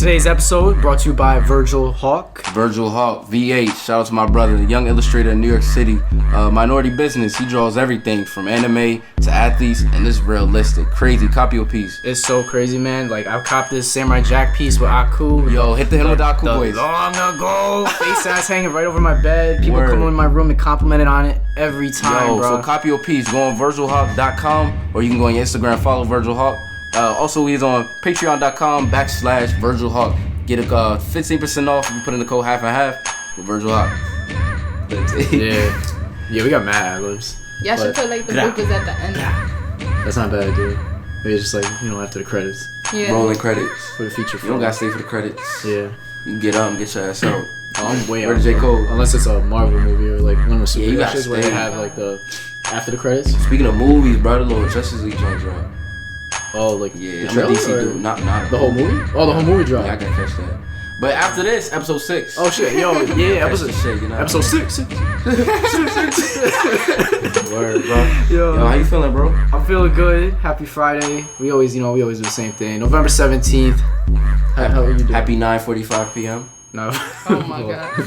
Today's episode brought to you by Virgil Hawk. Virgil Hawk, VH. Shout out to my brother, the young illustrator in New York City. Minority business. He draws everything from anime to athletes, and it's realistic. Crazy. Copy your piece. It's so crazy, man. Like, I copped this Samurai Jack piece with Aku. Yo, hit the him with the Aku boys. Long ago. Face ass hanging right over my bed. People Word. come in my room and complimented on it every time, bro. So copy your piece. Go on virgilhawk.com, or you can go on your Instagram, follow Virgil Hawk. Also, he's on patreon.com/Virgil Hawk. Get a 15% off if you put in the code half and half with Virgil Hawk. Yeah, we got mad ad-libs. Y'all should put like the bloopers at the end. That's not a bad idea. Maybe it's just like, after the credits. Yeah. Rolling credits. For the feature You film. don't gotta stay for the credits. Yeah. You can get up and get your ass out. I'm way Where out, J. bro. Cole? Unless it's a Marvel movie or like one of the you superhero gotta shits where they stay. have like the after the credits. Speaking of movies, bro, the little Justice League joint drop. Oh, like Yeah, the I'm a DC trailer or dude. Not the whole movie? Oh, the whole movie drop. Yeah, I gotta catch that. But after this, episode 6. Oh shit, yo, yeah, episode shit, episode 6. Word, bro. Yo, Yo, how you feeling, bro? I'm feeling good. Happy Friday. We always do the same thing. November 17th. How are you doing? Happy 9:45 p.m. No. Oh my god.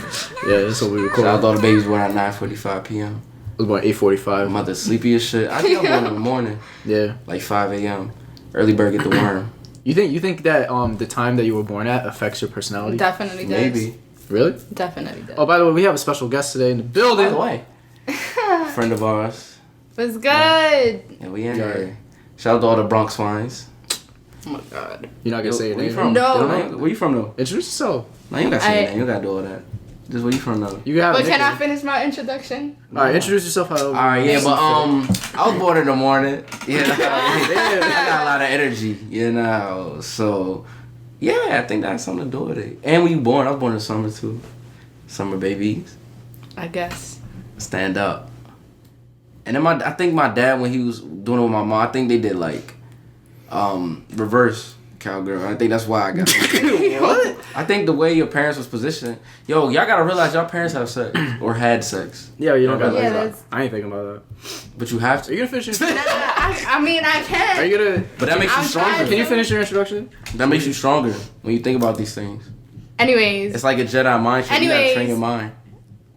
Yeah, that's what we record. Shout out to all the babies born at 9:45 p.m. It was about 8:45. I'm about to sleepy as shit. I think I'm born in the morning, Yeah. like 5 a.m. Early bird get the worm. You think that the time that you were born at affects your personality? Definitely does. Maybe. Really? Definitely does. Oh, by the way, we have a special guest today in the building. By the way, friend of ours. What's good? Yeah, we in here. Shout out to all the Bronx wines. Oh my god. You're not gonna say your Where you name? from? No. Where you from though? Introduce yourself. No, you ain't gotta say your name. You gotta do all that. Just where you from though? You have. But can I finish my introduction? All right, introduce yourself. Alright, yeah, but I was born in the morning. Yeah, I got a lot of energy, So, yeah, I think that's something to do with it. And when you born, I was born in summer too. Summer babies, I guess. stand up. And then I think my dad, when he was doing it with my mom, I think they did like reverse cowgirl. I think that's why I got What? I think the way your parents was positioned. Yo, y'all gotta realize y'all parents have sex or had sex. Yeah, you don't got Yeah, that. that's- I ain't thinking about that. But you have to. Are you gonna finish your I mean, I can. Are you gonna? But that makes you I'm stronger. trying Can you finish your introduction? That makes you stronger when you think about these things. Anyways, It's like a Jedi mind trick. You gotta Anyways. train your mind.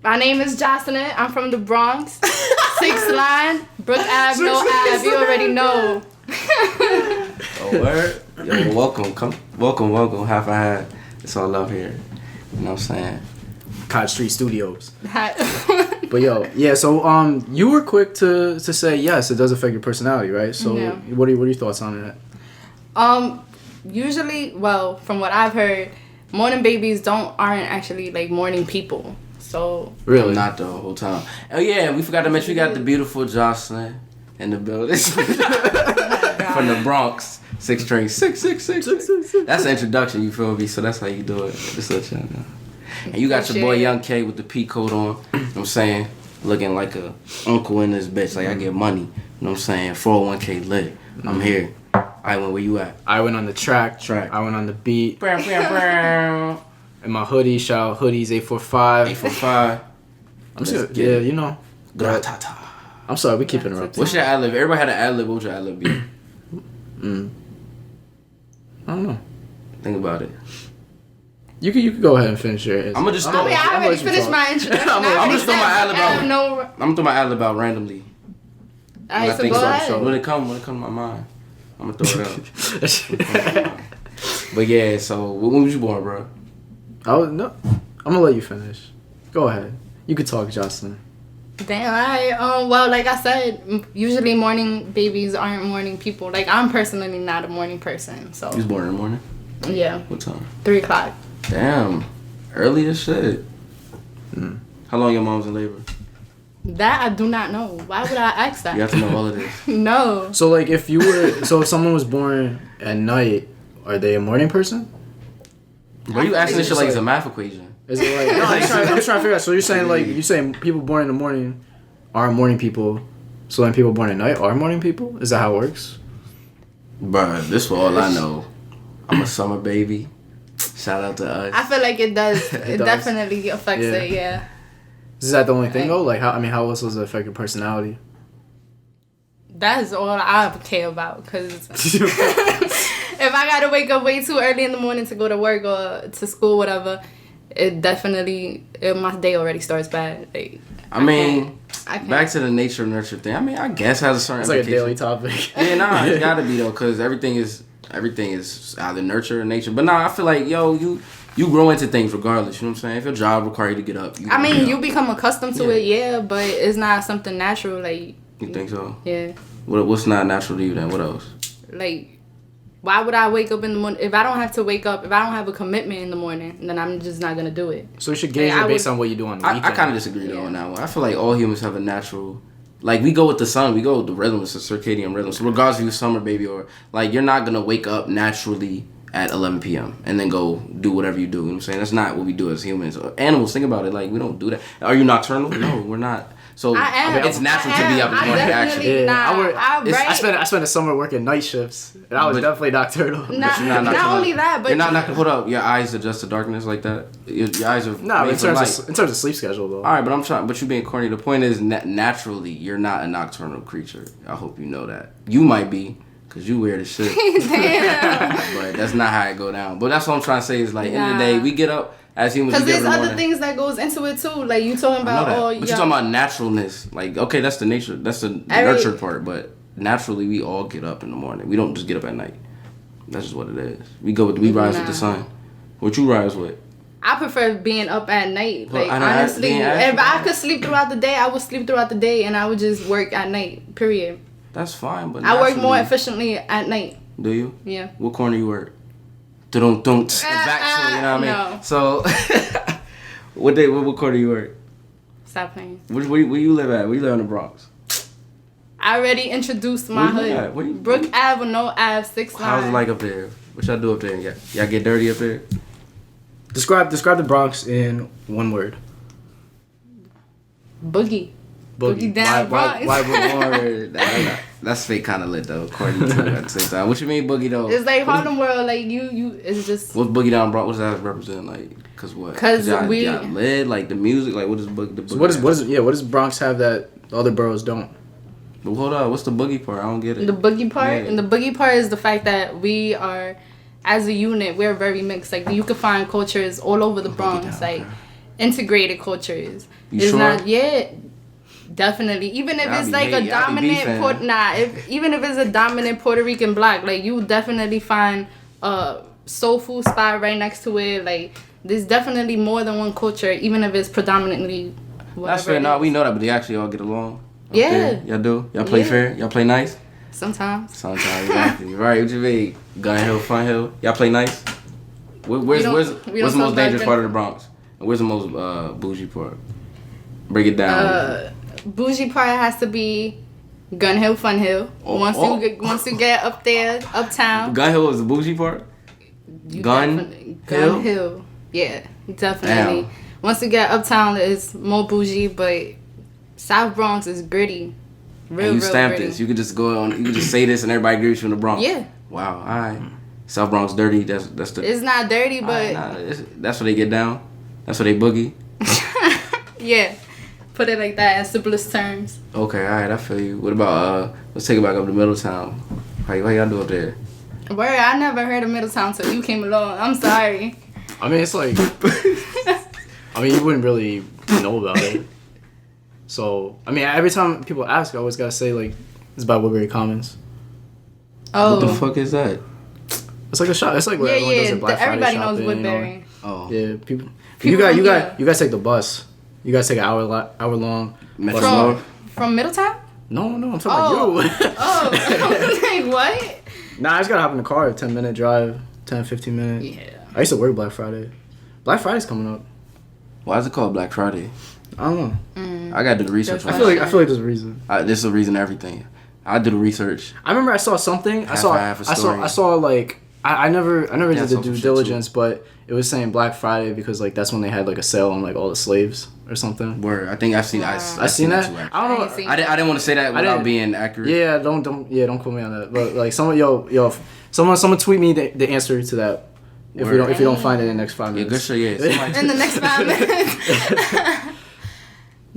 my name is Yosselyn. I'm from the Bronx. 6th line, Brook Ave, no Ave. You already know. Oh, word? Yo, welcome. Half a hat. It's all love here. You know what I'm saying? Cottage Street Studios. But yo, yeah. So you were quick to say yes, it does affect your personality, right? So Yeah. what are your thoughts on that? Usually, well, from what I've heard, morning babies aren't actually like morning people. So Really? I'm not the whole time. Oh yeah, we forgot to mention we got the beautiful Yosselyn in the building. From the Bronx. 6 string. 666. That's the introduction, you feel me? So that's how you do it. Just let y'all know. And you got your boy Young K with the P coat on. You know what I'm saying? Looking like a uncle in this bitch. Like I get money. You know what I'm saying? 401k lit. I'm here. I went where you at? I went on the track. I went on the beat. And my hoodie, shout out hoodies 845. 845. I'm just yeah, you know. Gratata. I'm sorry, we keep interrupting. What's your ad lib? Everybody had an ad lib. What would your ad lib be? I don't know. Think about it. You could go ahead and finish your. I'm gonna just throw. I already finished my introduction. I'm just throwing my ad lib out. I'm gonna throw my ad lib out randomly. Alright, so go ahead. When it come to my mind, I'm gonna throw it out. But yeah, so when was you born, bro? I'm gonna let you finish. Go ahead. You could talk, Yosselyn. Damn, alright. Well, like I said, usually morning babies aren't morning people. Like I'm personally not a morning person, so. You was born in the morning. Yeah. What time? 3 o'clock. Damn, early as shit. How long your mom's in labor? That I do not know. Why would I ask that? You have to know all of this. No. So like, if someone was born at night, are they a morning person? Bro, you asking this shit like it's a math equation. Is it like? No, I'm trying to figure out. So you're saying people born in the morning aren't morning people, so then people born at night are morning people? Is that how it works? Bro, this for all I know. I'm a summer baby. Shout out to us. I feel like it does. It does. Definitely affects Yeah. it. Yeah. Is that the only thing though? Like how else does it affect your personality? That is all I care about, cause if I gotta wake up way too early in the morning to go to work or to school, whatever, my day already starts bad. Like, I mean, back to the nature nurture thing. I mean, I guess has a certain. It's like a daily topic. Yeah, nah, it's gotta be though, cause everything is either nurture or nature. But nah, I feel like you grow into things regardless. You know what I'm saying? If your job requires you to get up, you become accustomed to it, but it's not something natural. Like, you think so? Yeah. What's not natural to you then? What else? Like, why would I wake up in the morning? If I don't have to wake up, if I don't have a commitment in the morning, then I'm just not going to do it. So you should gauge it based on what you do on the weekend. I kind of disagree though on that one. I feel like all humans have a natural... Like, we go with the sun. We go with the rhythm. It's a circadian rhythm. So regardless if you're summer baby or... Like, you're not going to wake up naturally at 11 p.m. and then go do whatever you do. You know what I'm saying? That's not what we do as humans. Animals, think about it. Like, we don't do that. Are you nocturnal? No, we're not. So it's natural to be up in the morning, actually. I spent the summer working night shifts, and I was definitely nocturnal. Not only that, but you're not hold up. Your eyes adjust to darkness like that. Your eyes are in terms of sleep schedule though. All right, but you being corny. The point is, naturally, you're not a nocturnal creature. I hope you know that. You might be. Cause you weird as shit. Damn. But that's not how it go down. But that's what I'm trying to say is like, end of the day, we get up as humans. Because there's other things that goes into it too. Like you talking about, but you're talking about naturalness. Like, okay, that's the nature, that's the nurtured part. But naturally, we all get up in the morning. We don't just get up at night. That's just what it is. We rise with the sun. What you rise with? I prefer being up at night. Like honestly, if I could sleep throughout the day, I would sleep throughout the day, and I would just work at night. Period. That's fine, but I work more efficiently at night. Do you? Yeah. What corner you work? Don't. Exactly. You know what I mean? No. So, what corner you work? Stop playing. Where you live at? Where you live in the Bronx? I already introduced my hood. Brook Ave or no Ave, 6 line. How's it like up there? What y'all do up there? Y'all get dirty up there? Describe the Bronx in one word. Boogie down Bronx. Why that's fake kind of lit though, according to at the same time. What you mean boogie though? It's like Harlem World, like you. It's just. What's boogie down Bronx? What does that represent? Like, cause what? Cause y'all lit, like the music. Like, what is boogie? So what does Bronx have that other boroughs don't? But hold on, what's the boogie part? I don't get it. The boogie part, and the boogie part is the fact that we are, as a unit, we're very mixed. Like you can find cultures all over the Bronx, integrated cultures. You sure? Definitely. Even if it's like a dominant even if it's a dominant Puerto Rican block, like you definitely find a soul food spot right next to it. Like there's definitely more than one culture, even if it's predominantly whatever. That's fair. No, we know that, but they actually all get along. Yeah. There. Y'all do? Y'all play fair? Y'all play nice? Sometimes, exactly. Right, what you mean? Gun Hill, Fun Hill. Y'all play nice? Where's the most dangerous part of the Bronx? And where's the most bougie part? Break it down. Bougie part has to be Gun Hill, Fun Hill. Once you get up there, uptown. Gun Hill is the bougie part? Gun Hill. Yeah, definitely. Damn. Once you get uptown, it's more bougie, but South Bronx is gritty. And you stamp this. You could just go on. You could just say this, and everybody agrees you in the Bronx. Yeah. Wow. All right. South Bronx dirty. That's the. It's not dirty, but that's where they get down. That's where they boogie. Yeah. Put it like that in simplest terms. Okay, all right, I feel you. What about let's take it back up to Middletown. How y'all do up there? Word, I never heard of Middletown till you came along. I'm sorry. I mean, it's like, you wouldn't really know about it. So, I mean, every time people ask, I always gotta say like, it's by Woodbury Commons. Oh. What the fuck is that? It's like a shop. It's like where everyone does their Black Friday everybody shopping, knows Woodbury. Oh. Yeah, people. You guys take the bus. You guys take an hour long. From Middletown? No, I'm talking about you. Oh, I was like, what? Nah, I just gotta hop in the car. 10-minute drive, 10-15 minutes. Yeah. I used to work Black Friday. Black Friday's coming up. Why is it called Black Friday? I don't know. I gotta do the research. I feel like there's a reason. There's a reason to everything. I do the research. I remember I saw something. I saw like I never did the due diligence, but it was saying Black Friday because like that's when they had like a sale on like all the slaves or something. Word. I think I've seen. I've seen that. I don't know. I didn't want to say that without being accurate. Yeah, don't quote me on that. But like someone tweet me the answer to that. If you don't find it in the next 5 minutes. Yeah, good shit. Yeah. In the next 5 minutes.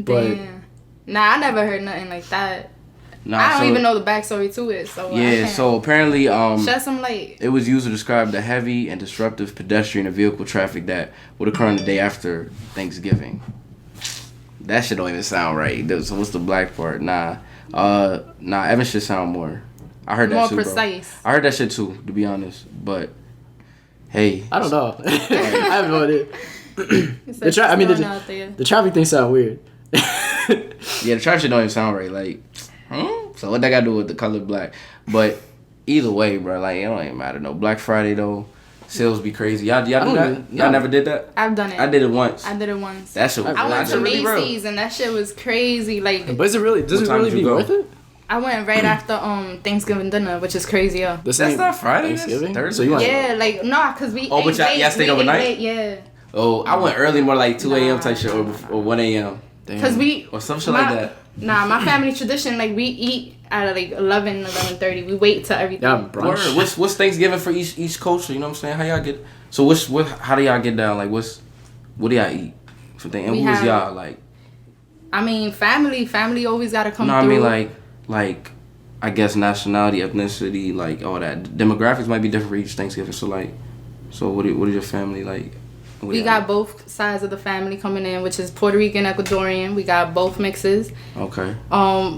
Damn. Nah, I never heard nothing like that. I don't even know the backstory to it. So yeah, so apparently shed some light. It was used to describe the heavy and disruptive pedestrian and vehicle traffic that would occur on the day after Thanksgiving. That shit don't even sound right. So what's the black part? Nah, Evan should sound more. I heard that too, precise. Bro. I heard that shit too, to be honest. But hey, I don't know. I have no idea. The traffic thing sound weird. Yeah, the traffic shit don't even sound right. Like, so what that got to do with the color black? But either way, bro, like it don't even matter. No, Black Friday though, sales be crazy. Y'all do that? Y'all never did that? I've done it. I did it once. That shit. I went to Macy's and that shit was crazy. Like, but does it really be worth it? I went right after Thanksgiving dinner, which is crazy, yo. That's not Friday. Thanksgiving. Thursday. So you went? Yeah, like cause we. Oh, but y'all stayed overnight. Late, yeah. Oh, I went early, more like 2 a.m. type shit, or 1 a.m. Cause or some shit like that. Nah, my family tradition, like we eat at like 11:30. We wait till everything. Yeah, brunch. What's Thanksgiving for each culture? You know what I'm saying? How y'all get? So how do y'all get down? Like what do y'all eat for thing? And who is y'all like? I mean, family always gotta come. No, I mean like. I guess nationality, ethnicity, like all that. Demographics might be different for each Thanksgiving. So what is your family like? We got both sides of the family coming in, which is Puerto Rican, Ecuadorian. We got both mixes. Okay.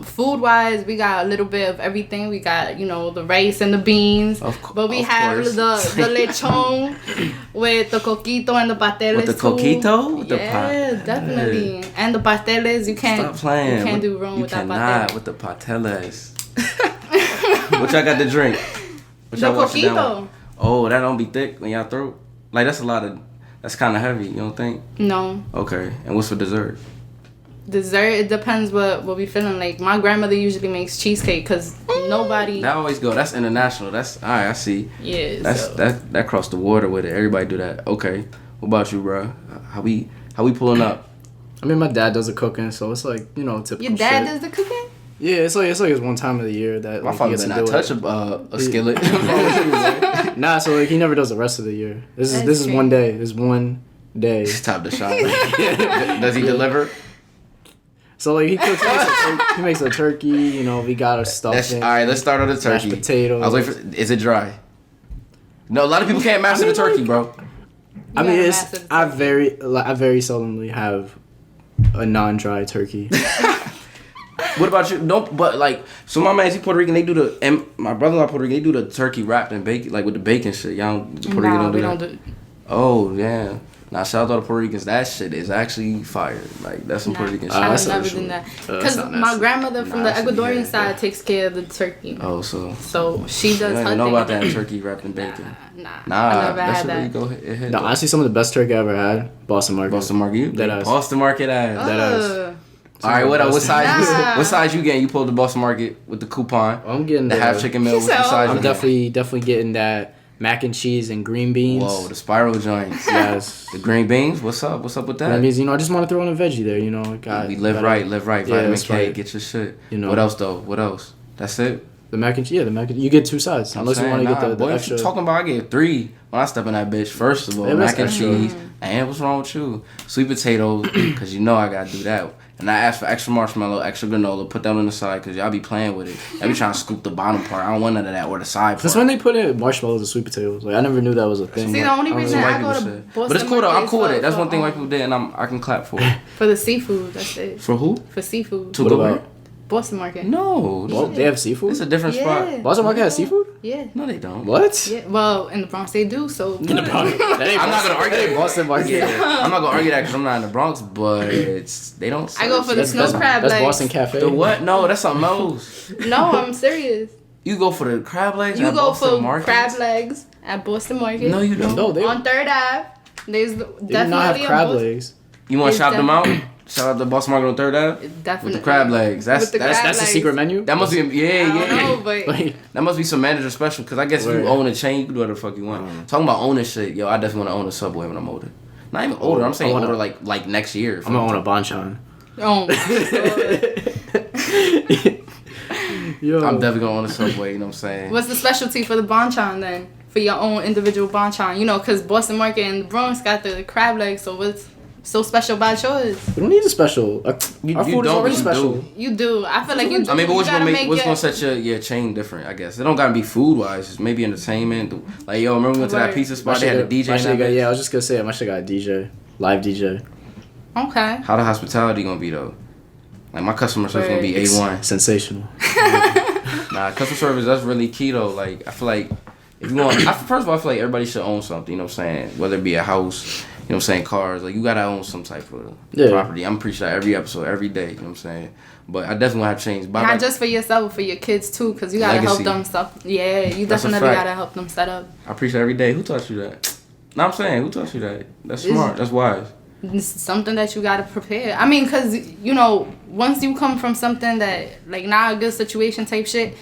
Food wise, we got a little bit of everything. We got the rice and the beans. But we have the lechon with the coquito and the pasteles. With the coquito? Yeah, definitely. And the pasteles, you can't. Stop playing. You can't do wrong with that pastel. With the pasteles. What y'all got to drink? The coquito. Oh, that don't be thick in y'all throat. Like that's kind of heavy. You don't think? No. Okay. And what's for dessert? Dessert, it depends what we feeling like. My grandmother usually makes cheesecake because nobody. That always go. That's international. That's all right. I see. Yeah. That crossed the water with it. Everybody do that. Okay. What about you, bro? How we pulling up? I mean, my dad does the cooking, so it's like typical. Your dad does the cooking? Yeah, it's like it's one time of the year that my father did not touch a skillet. Nah, so like he never does the rest of the year. This is one day. This one day. It's time to shine. Does he deliver? So like he cooks. He makes a turkey. We got our stuffing. All right, let's start on the turkey. Mashed potatoes. I was waiting for. Is it dry? No, a lot of people can't master the turkey, bro. I mean, I very seldomly have a non-dry turkey. What about you? No, but like, so my man's Puerto Rican. They do and my brother-in-law Puerto Rican. They do the turkey wrapped and bacon, like with the bacon shit. Y'all Puerto Rican don't do that. Oh yeah. Now shout out to Puerto Ricans. That shit is actually fire. Like that's some Puerto Rican shit. I've never done that. Because my grandmother from the Ecuadorian side takes care of the turkey. Oh, so she does. I don't know about that turkey wrapped in bacon. Nah. I never had that. Really go ahead. No, honestly, some of the best turkey I ever had. Boston Market. Boston Market. Boston Market ass. That ass. All right, what else? What size? What size you getting? You pulled the Boston Market with the coupon. I'm getting the half chicken meal. What size? I'm definitely getting that mac and cheese and green beans. Whoa, the spiral joints. Yes. The green beans. What's up? What's up with that? That means I just want to throw in a veggie there. We live right. Vitamin K. Right. Get your shit. What else though? What else? That's it. The mac and cheese. Yeah, the mac and cheese. You get two sides. Unless you want to get the extra. What you talking about? I get 3 when I step in that bitch. First of all, mac and cheese. And what's wrong with you? Sweet potatoes, because I gotta do that. And I asked for extra marshmallow, extra granola, put that on the side, because y'all be playing with it. I be trying to scoop the bottom part. I don't want none of that, or the side part. That's when they put in marshmallows and sweet potatoes. Like, I never knew that was a thing. See, the only reason I go to Boston, but it's cool though. I'm cool with it. That's one thing white people did, and I can clap for it. For the seafood, that's it. For who? For seafood. What about Boston Market? No. Well, they have seafood? It's a different spot. Boston Market has seafood? Yeah. No, they don't. What? Yeah. Well, in the Bronx they do, so. In the Bronx. I'm not going to argue that. Boston Market. I'm not going to argue that because I'm not in the Bronx, but they don't. I go for the snow crab legs. That's Boston Cafe. The what? No, that's something else. No, I'm serious. You go for the crab legs You at go Boston for Market? crab legs at Boston Market. No, you don't. No, on 3rd Ave. There's definitely do not have crab legs. You want to shout them out? Shout out to Boston Market on 3rd Ave? Definitely. With the crab legs. That's the secret menu? That must be, yeah. I don't know, but that must be some manager special, because I guess if you own a chain, you can do whatever the fuck you want. Talking about owning shit, I definitely want to own a Subway when I'm older. Not even older, I'm saying older like next year. I'm going to own a Bonchon. Oh, Yo. I'm definitely going to own a Subway, you know what I'm saying? What's the specialty for the Bonchon then? For your own individual Bonchon? Because Boston Market and the Bronx got the crab legs, so what's so special about yours? We don't need a special. Our food is already special. You do. I feel like you do. I mean, but what's gonna set your chain different? I guess it don't gotta be food wise. It's maybe entertainment. Like yo, remember we went to that pizza spot? They had a DJ. Yeah, I was just gonna say my shit got a DJ, live DJ. Okay. How the hospitality gonna be though? Like my customer service gonna be A1. Sensational. Nah, customer service, that's really key though. Like I feel like if you want, first of all, I feel like everybody should own something. You know what I'm saying? Whether it be a house, you know what I'm saying, cars. Like you gotta own some type of property. I'm pretty sure every episode, every day. You know what I'm saying? But I definitely have changed. Not just for yourself, for your kids too, because you gotta help them stuff. Yeah, you definitely gotta help them set up. I preach every day. Who taught you that? No, I'm saying, who taught you that? That's smart. That's wise. It's something that you gotta prepare. I mean, cause you know, once you come from something that like not a good situation type shit,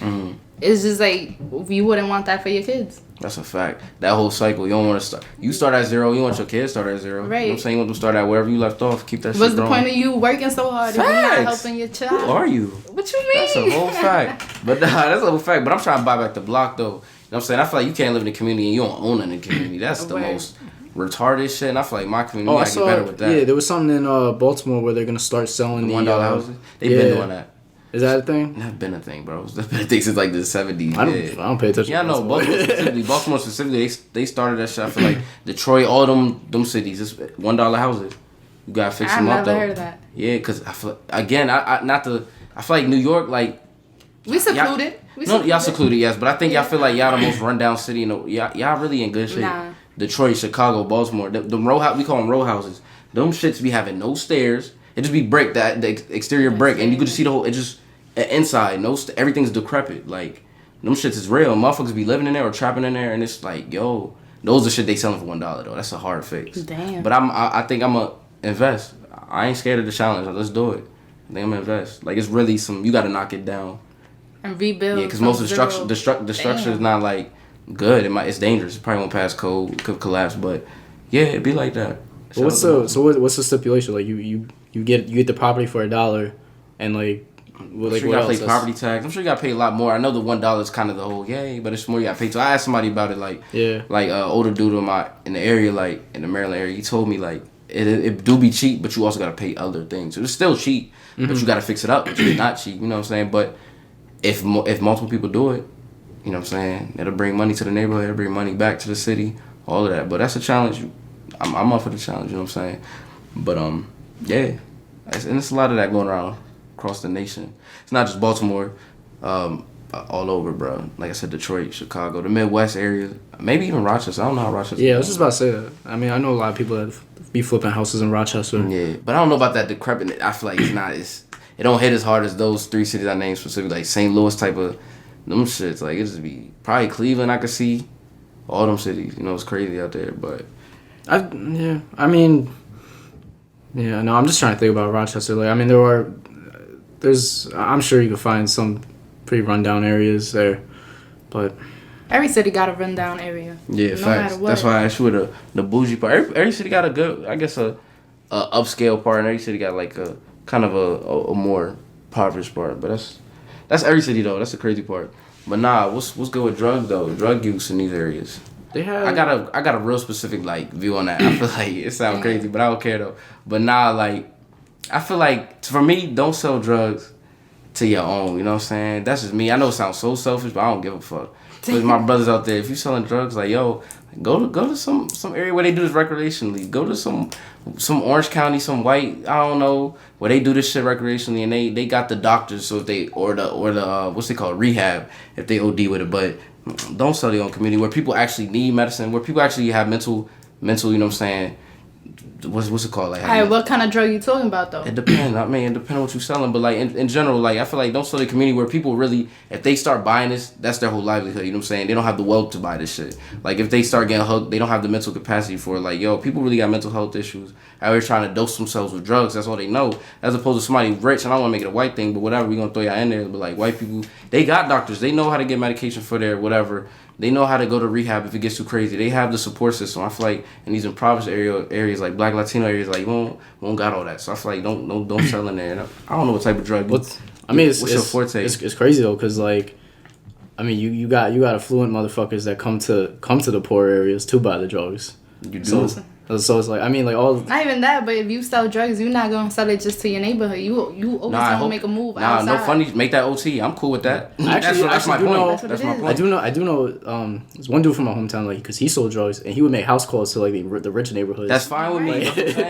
it's just like you wouldn't want that for your kids. That's a fact. That whole cycle, you don't want to start. You start at zero. You want your kids to start at zero. Right. You know what I'm saying? You want them to start at wherever you left off. Keep that shit What's going. the point of you working so hard if you're not helping your child? Who are you? What you mean? That's a whole fact. But that's a whole fact. But I'm trying to buy back the block though. You know what I'm saying? I feel like you can't live in the community and you don't own it in the community. That's the most retarded shit. And I feel like my community gotta get better with that. Yeah, there was something in Baltimore where they're gonna start selling the $1 houses. They've been doing that. Is that a thing? That's been a thing, bro. That's been a thing since like the 70s. I don't pay attention. Yeah, I know. Baltimore specifically, they started that shit. I feel like Detroit, all them cities, it's $1 houses. You gotta fix them up though. I've never heard of that. Yeah, cause I feel again, I feel like New York, like we secluded. Y'all secluded, yes, but I think y'all feel like y'all the most rundown city. Y'all really in good shape. Nah. Detroit, Chicago, Baltimore, the row house, we call them row houses. Them shits be having no stairs. It just be brick, the exterior brick, and you could just see the whole. It just inside, everything's decrepit. Like them shits is real. Motherfuckers be living in there or trapping in there, and it's like, yo, those are shit they selling for $1 though. That's a hard fix. Damn. But I think I'm gonna invest. I ain't scared of the challenge. Let's do it. I think I'm gonna invest. Like it's really you got to knock it down and rebuild. Yeah, because most of the structure is not like good. It's dangerous. It probably won't pass code. It could collapse. But yeah, it'd be like that. But what's the stipulation? Like you get the property for $1, and like. I'm sure you gotta pay property tax. I'm sure you gotta pay a lot more. I know the $1 is kind of the whole but it's more you gotta pay. So I asked somebody about it, like older dude in the area, like in the Maryland area. He told me like it do be cheap, but you also gotta pay other things. So it's still cheap, but you gotta fix it up. It's not cheap, you know what I'm saying? But if multiple people do it, you know what I'm saying, it'll bring money to the neighborhood. It'll bring money back to the city. All of that. But that's a challenge. I'm up for the challenge. You know what I'm saying? But yeah, and it's a lot of that going around across the nation. It's not just Baltimore, all over, bro. Like I said, Detroit, Chicago, the Midwest area, maybe even Rochester. I don't know how Rochester. Yeah, I was just about to say that. I mean, I know a lot of people that be flipping houses in Rochester. Yeah, but I don't know about that decrepit. I feel like it don't hit as hard as those 3 cities I named specifically, like St. Louis type of them shits. Like it just be probably Cleveland. I could see all them cities. You know, it's crazy out there, but I'm just trying to think about Rochester. Like, I mean, I'm sure you can find some pretty rundown areas there, but every city got a rundown area. Yeah, facts. That's why I asked you the bougie part. Every city got a good, I guess, a upscale part, and every city got like a kind of a more impoverished part. But that's every city though. That's the crazy part. But nah, what's good with drugs though? Drug use in these areas. I got a real specific like view on that. I feel like it sounds crazy, but I don't care though. But nah, like I feel like for me, don't sell drugs to your own. You know what I'm saying? That's just me. I know it sounds so selfish, but I don't give a fuck. But my brothers out there, if you selling drugs, like yo, go to some area where they do this recreationally. Go to some Orange County, some white, I don't know, where they do this shit recreationally, and they got the doctors, so if they or the what's they call rehab if they OD with it, but don't sell your own community where people actually need medicine, where people actually have mental, you know what I'm saying? What's it called? Like, alright, what kind of drug you talking about though? It depends. I mean, it depends on what you're selling, but like in general, like I feel like don't sell the community where people really, if they start buying this, that's their whole livelihood. You know what I'm saying? They don't have the wealth to buy this shit. Like if they start getting hooked, they don't have the mental capacity for it. Like yo, people really got mental health issues. Out here trying to dose themselves with drugs. That's all they know. As opposed to somebody rich, and I don't want to make it a white thing, but whatever, we gonna throw y'all in there. But like white people, they got doctors. They know how to get medication for their whatever. They know how to go to rehab if it gets too crazy. They have the support system. I feel like in these impoverished areas like Black Latino areas, like you won't got all that. So I feel like don't sell in there. I don't know what type of drug. What's your forte? It's crazy though, cause like, I mean you got affluent motherfuckers that come to the poor areas to buy the drugs. You do. So it's like, I mean, like all. Not even that, but if you sell drugs, you're not gonna sell it just to your neighborhood. You always gonna make a move outside. No funny. Make that OT. I'm cool with that. That's my point. That's my point. I do know. There's one dude from my hometown, like, because he sold drugs and he would make house calls to like the rich neighborhoods. That's fine with me.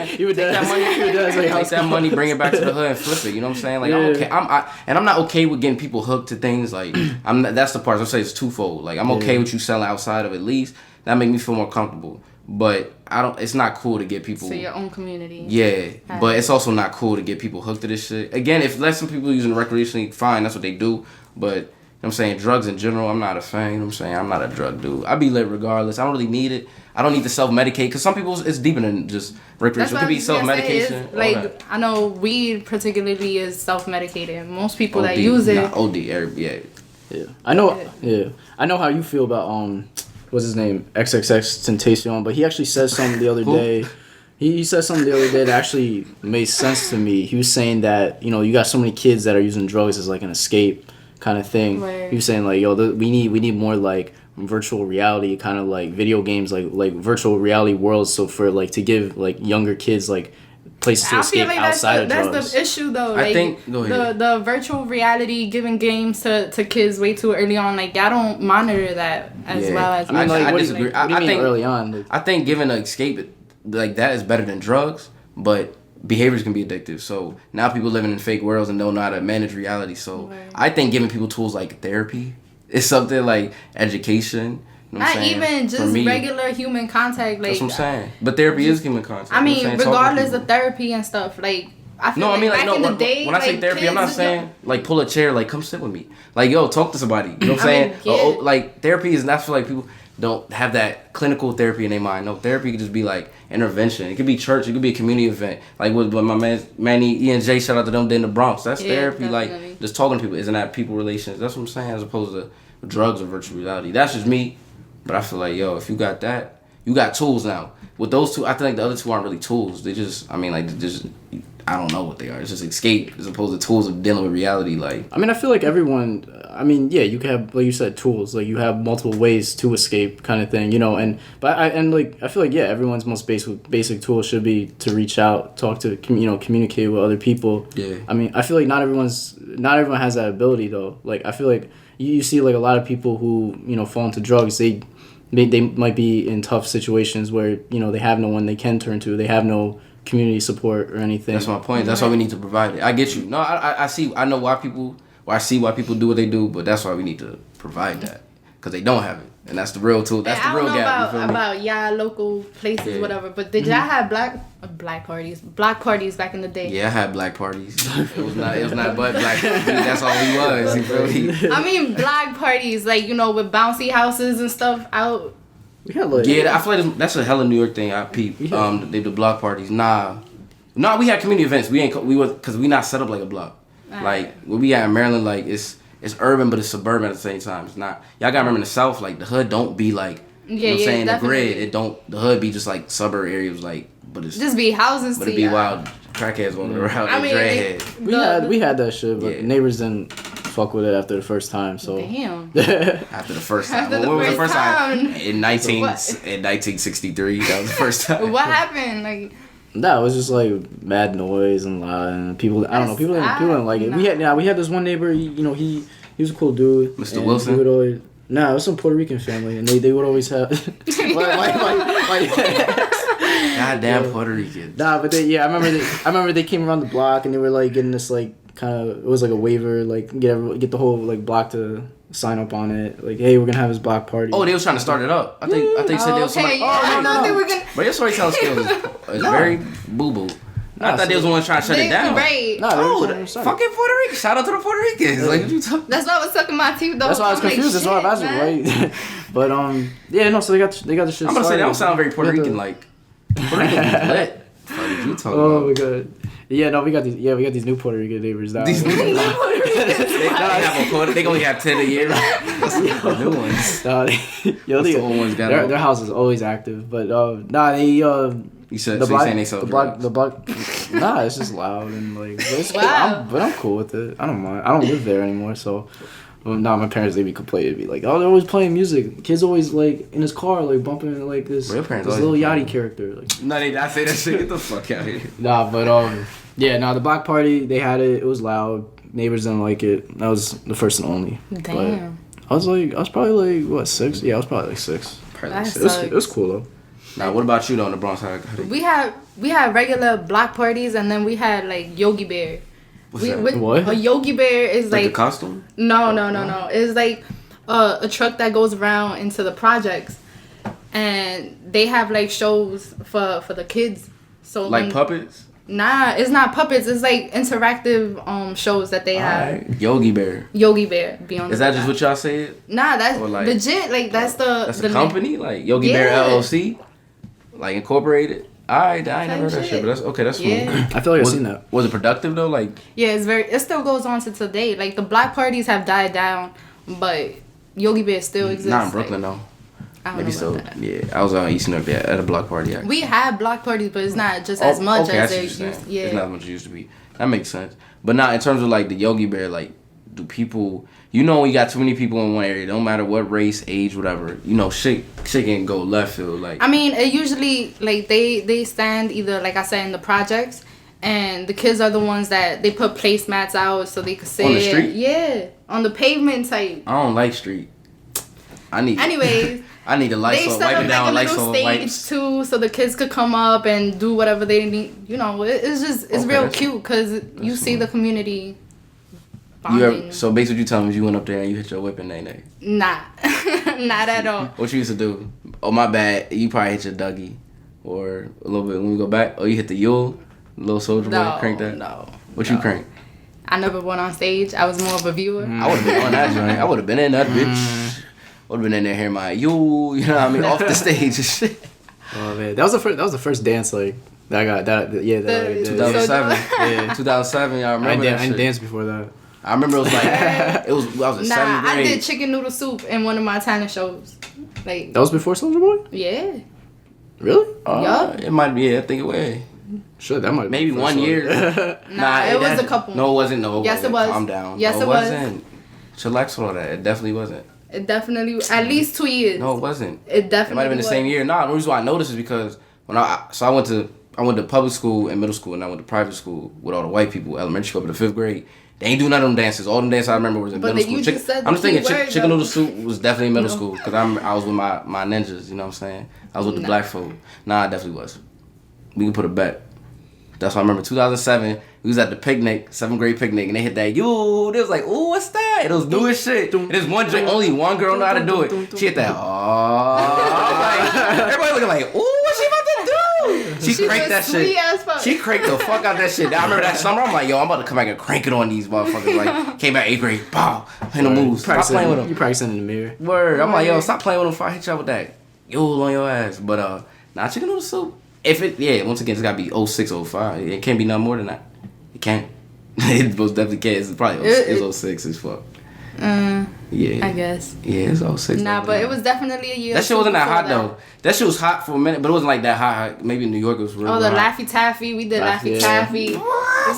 He would take that money. Take that money, bring it back to the hood and flip it. You know what I'm saying? Like, I'm okay. I'm not okay with getting people hooked to things. Like, that's the part. I'm saying it's twofold. Like, I'm okay with you selling outside of at least. That make me feel more comfortable. But it's not cool to get people. So your own community. Yeah, but it's also not cool to get people hooked to this shit. Again, if less some people using recreationally, fine, that's what they do. But you know what I'm saying, drugs in general, I'm not a fan. You know what I'm saying, I'm not a drug dude. I be lit regardless. I don't really need it. I don't need to self-medicate because some people it's deeper than just recreation. It could be self-medication. Like, I know weed particularly is self-medicated. Most people that use it. OD, yeah. I know how you feel about what's his name? XXXTentacion, but he actually said something the other day. He said something the other day that actually made sense to me. He was saying that, you know, you got so many kids that are using drugs as like an escape kind of thing. Right. He was saying like, we need more like virtual reality kind of like video games, like virtual reality worlds. So for like to give like younger kids like places to escape outside of drugs. That's the issue though. Like, I think the virtual reality giving games to kids way too early on. Like, y'all don't monitor that as well as. I mean, like, I disagree. What do you mean early on? Like, I think giving an escape like that is better than drugs, but behaviors can be addictive. So now people living in fake worlds and don't know how to manage reality. So I think giving people tools like therapy is something like education. You know not even just regular human contact. Like, that's what I'm saying. But therapy is human contact. I mean, regardless of therapy and stuff, like, I feel back in the day, when I say therapy, I'm not saying like pull a chair, like come sit with me, like yo talk to somebody. You know what I'm saying? Like therapy is not for like people don't have that clinical therapy in their mind. No, therapy could just be like intervention. It could be church. It could be a community event. Like what my man Manny E&J, shout out to them, did in the Bronx. That's therapy. Definitely. Like just talking to people. Isn't that people relations? That's what I'm saying. As opposed to drugs or virtual reality. That's just me. But I feel like, yo, if you got that, you got tools now. With those two, I think the other two aren't really tools. They just, I don't know what they are. It's just escape as opposed to tools of dealing with reality. Like, I mean, I feel like everyone, you can have, like you said, tools. Like, you have multiple ways to escape kind of thing, you know. I feel like, everyone's most basic tool should be to reach out, talk to, communicate with other people. Yeah. I mean, I feel like not everyone has that ability, though. Like, I feel like you see, like, a lot of people who, fall into drugs, they might be in tough situations where, they have no one they can turn to. They have no community support or anything. That's my point. That's why we need to provide it. I get you. No, I see. I know why people. I see why people do what they do, but that's why we need to provide that because they don't have it, and that's the real tool. That's the real gap. About local places, whatever. But did y'all have black parties back in the day? Yeah, I had black parties. It was not but black parties. That's all we was. You feel me? I mean, black parties, like, with bouncy houses and stuff out. We had like, I feel like that's a hella New York thing. I peep. They do block parties. Nah, we had community events. Because we not set up like a block. Like when we at in Maryland, like it's urban but it's suburban at the same time. It's not. Y'all gotta remember in the South, like the hood don't be like you know what I'm saying, definitely. The grid. The hood be just like suburb areas, like but it's just be houses. But it be wild crackheads walking around and dreadheads. We had that shit, but neighbors didn't fuck with it after the first time. So damn. After the first time. When was the first time? In 1963. That was the first time. What happened? Like. No, it was just like mad noise and loud, and people. I don't know. People didn't like it. We had this one neighbor. He was a cool dude. Mr. Wilson. He would always. It was some Puerto Rican family, and they would always have. Goddamn Puerto Rican. But I remember they came around the block and they were like getting this like kind of, it was like a waiver, like get the whole like block to sign up on it, like, hey, we're gonna have this block party. Oh, they was trying to start it up. I think said they was somebody. I thought they were gonna. But your storytelling skills is very boo boo. I thought they was the one trying to shut it down. Right. Fucking Puerto Rican. Shout out to the Puerto Ricans. Like, what you talking? That's why I was sucking my teeth though. That's why I was confused. That's why I was asking, right? But so they got the shit. I'm gonna say they don't sound very Puerto Rican like. Puerto Rican is lit. What are you talking about? My god. Yeah, no, we got these new Puerto Rican neighbors now. These new Puerto Ricans. They only have 10 a year. That's the new ones. The old ones got their house is always active, but they You said the so block, saying they sell drugs. The block. It's just loud and like. But I'm cool with it. I don't mind. I don't live there anymore, so. Well, nah, my parents, they be complaining, be like, oh, they're always playing music. Kids always, like, in his car, like, bumping, like, this little Yachty character. Like, no, they not say that shit. Get the fuck out of here. Nah, but, the block party, they had it. It was loud. Neighbors didn't like it. That was the first and only. Damn. But I was probably, like, what, 6? Yeah, I was probably, like, 6. It was cool, though. Now, what about you, though, in the Bronx? We had regular block parties, and then we had, like, Yogi Bear. What? A Yogi Bear is like a costume? No. It's like a truck that goes around into the projects, and they have like shows for the kids. So like puppets? Nah, it's not puppets. It's like interactive shows that they have. Right. Yogi Bear. Be on. Is that just what y'all said? Nah, that's like, legit. Like that's the company, like Yogi Bear LLC, like incorporated. I ain't never heard that shit, but that's okay. That's cool. I feel like I've seen that. Was it productive though? Like, yeah, it still goes on to today. Like the block parties have died down, but Yogi Bear still exists. Not in Brooklyn though. Maybe so. That. Yeah, I was on East North at a block party. Actually. We have block parties, but it's not just as much as it used. Yeah, it's not as much as it used to be. That makes sense. But not in terms of like the Yogi Bear. Like, do people? You know, when you got too many people in one area, don't matter what race, age, whatever. You know, shit can go left field. Like, I mean, it usually like they stand either like I said in the projects, and the kids are the ones that they put placemats out so they could sit on the street. Yeah, on the pavement type. I don't like street. Anyways. I need a Lysol, they set up down like a Lysol little stage wipes. too, so the kids could come up and do whatever they need. You know, it's real cute because you see the community bonding. So basically, what you telling me is you went up there and you hit your whip and nay. Nah, not at all. What you used to do? Oh my bad, you probably hit your Dougie, or a little bit when we go back. Oh, you hit the Yule, little soldier boy, crank that. No. What you crank? I never went on stage. I was more of a viewer. I would have been on that joint. I would have been in that bitch. Would have been in there hearing my you know what I mean, off the stage and shit. Oh man, that was the first dance like that I got that yeah that I did. 2007 yeah 2007. I remember that shit. I didn't dance before that. I remember it was like I was in 7th grade. I did chicken noodle soup in one of my talent shows. Like that was before Soulja Boy. Yeah. Really? Yeah. It might be. I think it was. Sure, that might maybe 1 year. Nah, it was a couple. No, it wasn't. No, yes, it was. Calm down. Yes, no, it wasn't. Chillax with all that. It definitely wasn't. It definitely at least 2 years. No, it wasn't. It definitely. It might have been the same year. Nah, the reason why I noticed is because when I went to public school and middle school, and I went to private school with all the white people, elementary school up to 5th grade. They ain't do none of them dances. All them dances I remember was in middle school. I'm just thinking chicken noodle soup was definitely in middle school because I was with my ninjas. You know what I'm saying? I was with the black folk. Nah, I definitely was. We can put a bet. That's why I remember 2007. We was at the picnic, 7th grade picnic, and they hit that, yo, they was like, ooh, what's that? It was new as shit. And there's only one girl know how to do it. She hit that, like, everybody looking like, ooh, what's she about to do? She cranked that shit. She cranked the fuck out that shit. I remember that summer, I'm like, yo, I'm about to come back and crank it on these motherfuckers. Like, came back 8th grade, pow, in the moves. Stop playing with them. You practicing in the mirror. Word. I'm like, yo, stop playing with them before I hit y'all with that. Yo, on your ass. But, chicken noodle soup. Once again, it's gotta be 06, 05. It can't be nothing more than that. It can't. It most definitely can't. It's probably it's 06 as fuck. Yeah. I guess. Yeah, it's 06. Nah, but it was definitely a year. That shit wasn't that hot though. That shit was hot for a minute, but it wasn't like that hot. Maybe in New York it was real. Oh, the Laffy Taffy. We did Laffy Taffy. What?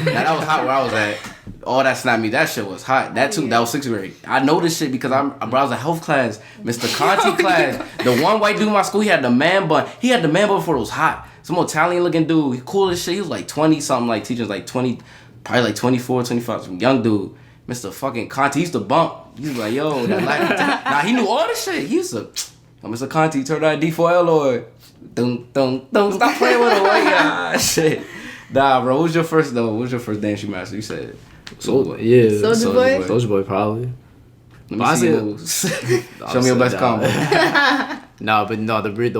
Nah, that was hot where I was at. All that snapped me. That shit was hot. That too. That was 6th grade. I know this shit because I was a health class, Mr. Conti class. The one white dude in my school, he had the man bun. He had the man bun before it was hot. Some Italian looking dude. He cool as shit. He was like 20 something. Like teachers like 20, probably like 24, 25. Some young dude. Mr. fucking Conti. He used to bump. He was like, yo, that life. Nah, he knew all this shit. He used to, Mr. Conti, turn that D4L or don't stop playing with him. Like, shit. Nah, bro. What was your first dance you mastered? You said Soulja Boy. Yeah. Soulja Boy probably. Let me see moves. Show me your best combo. The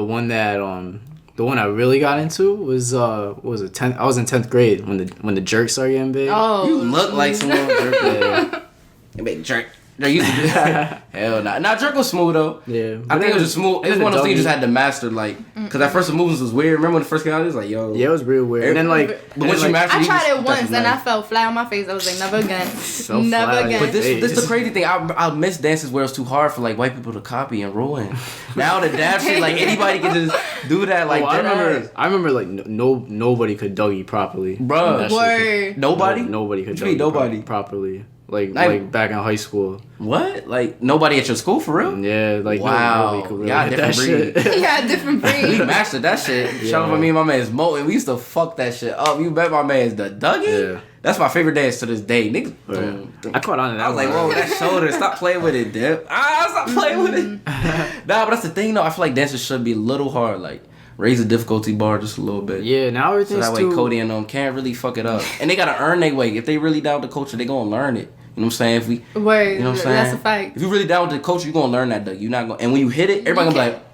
one that the one I really got into was what was it? 10th. I was in 10th grade when the jerk started getting big. Oh, you look like someone jerk. Big jerk. They used to do that. Hell nah. Nah, jerk was smooth though. Yeah. I think it was just smooth. It was one of those things you just had to master, like, because at first the movements was weird. Remember when it first came out? It was like, yo. Yeah, it was real weird. And then like, but once you mastered, I tried it once and I fell flat on my face. I was like, never again. Never again. But this the crazy thing. I miss dances where it's too hard for like white people to copy and ruin. Now the dab shit, like anybody can just do that. Like I remember like nobody could Dougie properly. Bruh. Word. Nobody. Nobody could Dougie properly. like back in high school. What? Like nobody at your school for real? Yeah, like wow. nobody could really Y'all hit different that breed. shit. Yeah, different breed. We mastered that shit. Yeah. Shout out to me and my man's Mo, and we used to fuck that shit up. You bet my man's the Dougie? Yeah. That's my favorite dance to this day. Niggas. Yeah. I caught on to that. I was like, whoa, that shoulder. Stop playing with it, Dip. Stop playing with it. Nah, but that's the thing, though. I feel like dancers should be a little hard. Like, raise the difficulty bar just a little bit. Yeah, now So everything's that way Cody and them can't really fuck it up. And they got to earn their way. If they really down with the culture, they going to learn it. You know what I'm saying? If we, Word. you know what I'm saying? That's a fact. If you really down with the culture, you going to learn that, though. You're not going, and when you hit it, everybody going to be like,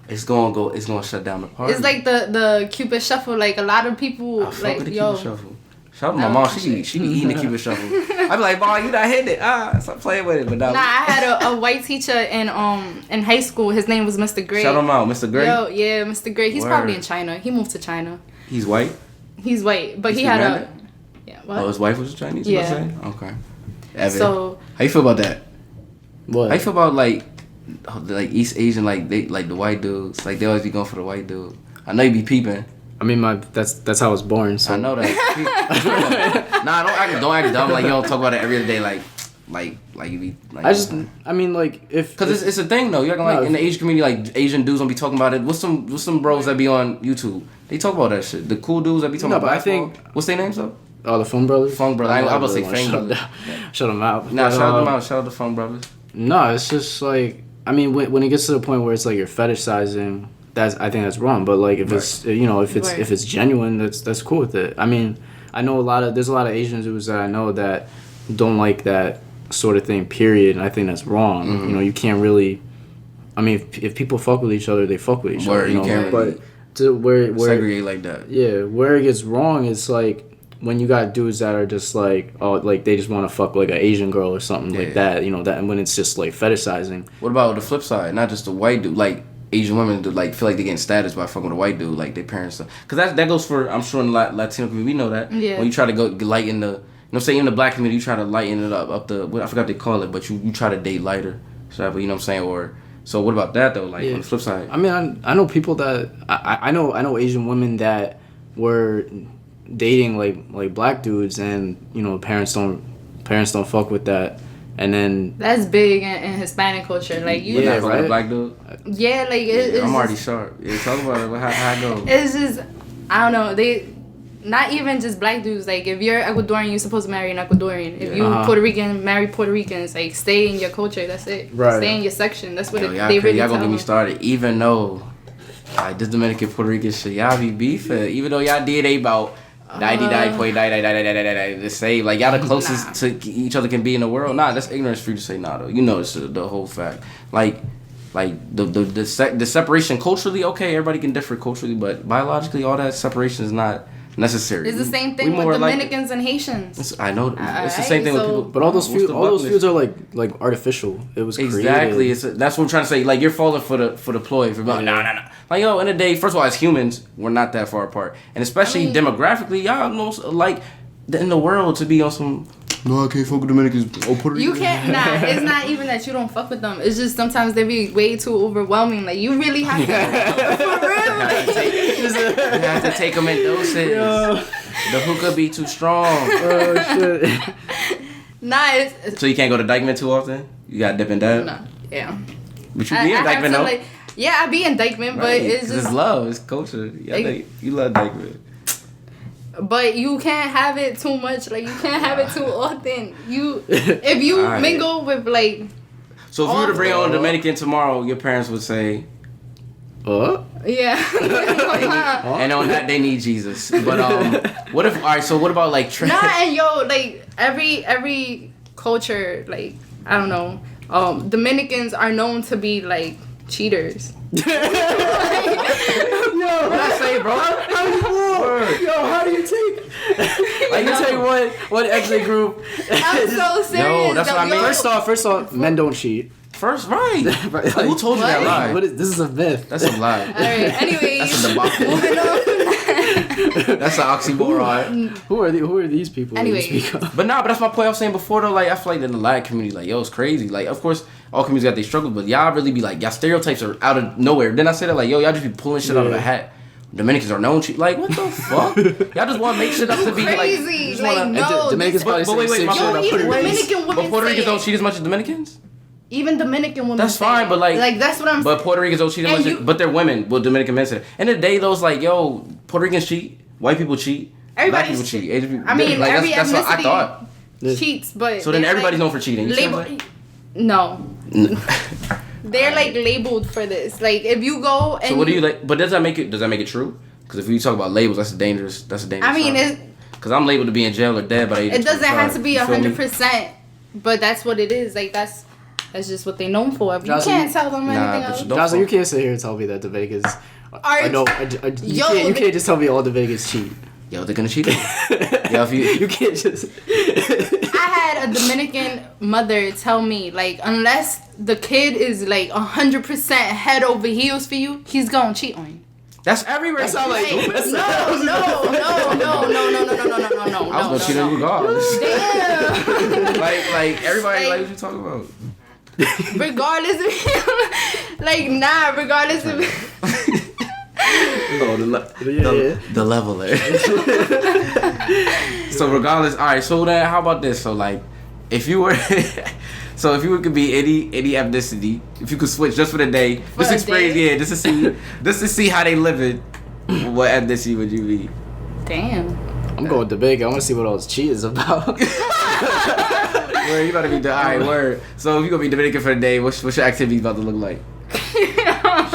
it's going to shut down the party. It's like the Cupid Shuffle. Like, a lot of people, I fuck like, with the yo. Cupid Shuffle. Shout out to my mom. She be eating the Cupid Shuffle. I be like, Mom, you not hitting it. Stop playing with it. But Nah, I had a white teacher in high school. His name was Mr. Gray. Shout him out, Mr. Gray. Yo, yeah, Mr. Gray. He's Word. probably in China. He moved to China. He's white. He's white, but he Speak had Mandarin? a. Yeah, what? Oh, his wife was Chinese. Yeah. You know what I'm saying? Okay. Evan, So how you feel about that? What? How you feel about like East Asian, like they like the white dudes, like they always be going for the white dude. I know you be peeping. I mean, that's how I was born. So I know that. Nah, don't act dumb. Like you don't talk about it every day. Like you be. Like, I mean, like if Cause it's a thing though. You're like in the Asian community, like Asian dudes don't be talking about it. What's some bros that be on YouTube? They talk about that shit. The cool dudes that be talking No, about. but I basketball. think- What's their names though? Oh, the Funk Brothers. Funk Brothers. I was about to say Fang Brothers. Shut them out. Nah, But, shout them out. Shout out to Funk Brothers. No, it's just like I mean, when it gets to the point where it's like you're fetishizing, I think that's wrong. But like if it's if it's genuine, that's cool with it. I mean, I know there's a lot of Asian dudes that I know that don't like that sort of thing. Period. And I think that's wrong. Mm-hmm. You know, you can't really. I mean, if people fuck with each other, they fuck with each other. You can't really but to where segregate like that. Yeah, where it gets wrong is like when you got dudes that are just like, oh, like they just want to fuck like an Asian girl or something like that, you know, that, and when it's just like fetishizing. What about the flip side? Not just the white dude, like Asian women do, like feel like they getting status by fucking with a white dude, like their parents. Because that goes for, I'm sure in the Latino community, we know that. Yeah. When you try to go lighten the, you know what I'm saying, in the black community, you try to lighten it up the, I forgot what they call it, but you try to date lighter. So, you know what I'm saying? Or, so what about that though? Like on the flip side? I mean, I know people that, I know Asian women that were dating like black dudes, and you know parents don't fuck with that, and then that's big in Hispanic culture. Like you, not right? Black dude. Yeah, like it's I'm already sharp. Yeah, talk about it. How it go? It's just I don't know. They not even just black dudes. Like if you're Ecuadorian, you're supposed to marry an Ecuadorian. If you Puerto Rican, marry Puerto Ricans. Like stay in your culture. That's it. Right. Stay in your section. That's what Y'all they really y'all tell gonna get me them. started. Even though like this Dominican Puerto Rican shit, y'all be beefing. Even though y'all did about 99.9 the same. Like y'all the closest to each other can be in the world. Nah, that's ignorance for you to say nah though. You know it's the whole fact. Like the separation culturally, okay, everybody can differ culturally, but biologically all that separation is not necessary. It's the same thing with Dominicans and Haitians. I know it's the same thing with people. But all those feuds are like artificial. It was exactly. created. That's what I'm trying to say. Like you're falling for the ploy. For no. Like yo, in the day, first of all, as humans, we're not that far apart, and especially demographically, y'all most like in the world to be on some. No, I can't fuck with Dominicans or Puerto Ricans. You can't. Nah, it's not even that you don't fuck with them. It's just sometimes they be way too overwhelming. Like you really have to. For real. You have to take them in doses. Yo. The hookah be too strong. Oh shit. Nah, it's So you can't go to Dykeman too often. You got to dip and dab. no. Yeah. But you be in Dykeman though. Like, yeah, I be in Dykeman, but it's just it's love. It's culture. You love Dykeman. But you can't have it too much. Like you can't have it too often. If you Right. mingle with like. So if you were to bring on a Dominican tomorrow, your parents would say, Yeah. and on that they need Jesus. But what if? All right. So what about like? Nah, and yo, like every culture, like I don't know, Dominicans are known to be like cheaters. Yo, what I say, bro? How do you take? Like you take one exit group. I'm so serious. No, that's what I mean. First off, men don't cheat. First, right? Like, Who told you that lie? This is a myth. That's a lie. All right. Anyways, That's a debacle. moving on. That's an oxymoron. Who are these people? that you Anyways. speak of? But nah, but that's my point I was saying before though. Like I feel like in the Latin community, like yo, it's crazy. Like of course, all communities got their struggles, but y'all really be like y'all stereotypes are out of nowhere. Then I say that like yo, y'all just be pulling shit out of a hat. Dominicans are known cheat. Like, what the fuck? Y'all just want to make shit up to be crazy. like No. Dominicans probably say the same shit about Puerto Ricans. Dominican women But Puerto Ricans say don't it. cheat as much as Dominicans? Even Dominican women. That's say fine, it. but like that's what I'm saying. But Puerto Ricans don't cheat as much but they're women. Well, Dominican men say it. And the day those like, yo, Puerto Ricans cheat, white people cheat, black people cheat. Asian people, every that's what I thought. Cheats, but So then everybody's known for cheating. You no. They're like labeled for this. Like if you go and so what do you like? But does that make it true? Because if you talk about labels, that's a dangerous. I mean, because I'm labeled to be in jail or dead, but it doesn't have to be 100%. But that's what it is. Like that's just what they're known for. You can't tell them anything else. Jocelyn, you can't sit here and tell me that Dominicans. You can't just tell me all Dominicans cheat. Yo, they're gonna cheat. Yo, if you can't just. I had a Dominican mother tell me, like, unless the kid is like 100% head over heels for you, he's gonna cheat on you. That's everywhere. That's no. I was gonna cheat on you regardless. Damn. like everybody like what you talking about. Regardless of regardless of. Oh, the level there. So regardless, all right. So then, how about this? So like, if you were, could be any ethnicity, if you could switch just for the day, just experience, just to see how they live it. What ethnicity would you be? Damn. I'm going Dominican. I want to see what all this cheat is about. Word, you about to be the alright word. So if you gonna be Dominican for the day, what's your activity about to look like?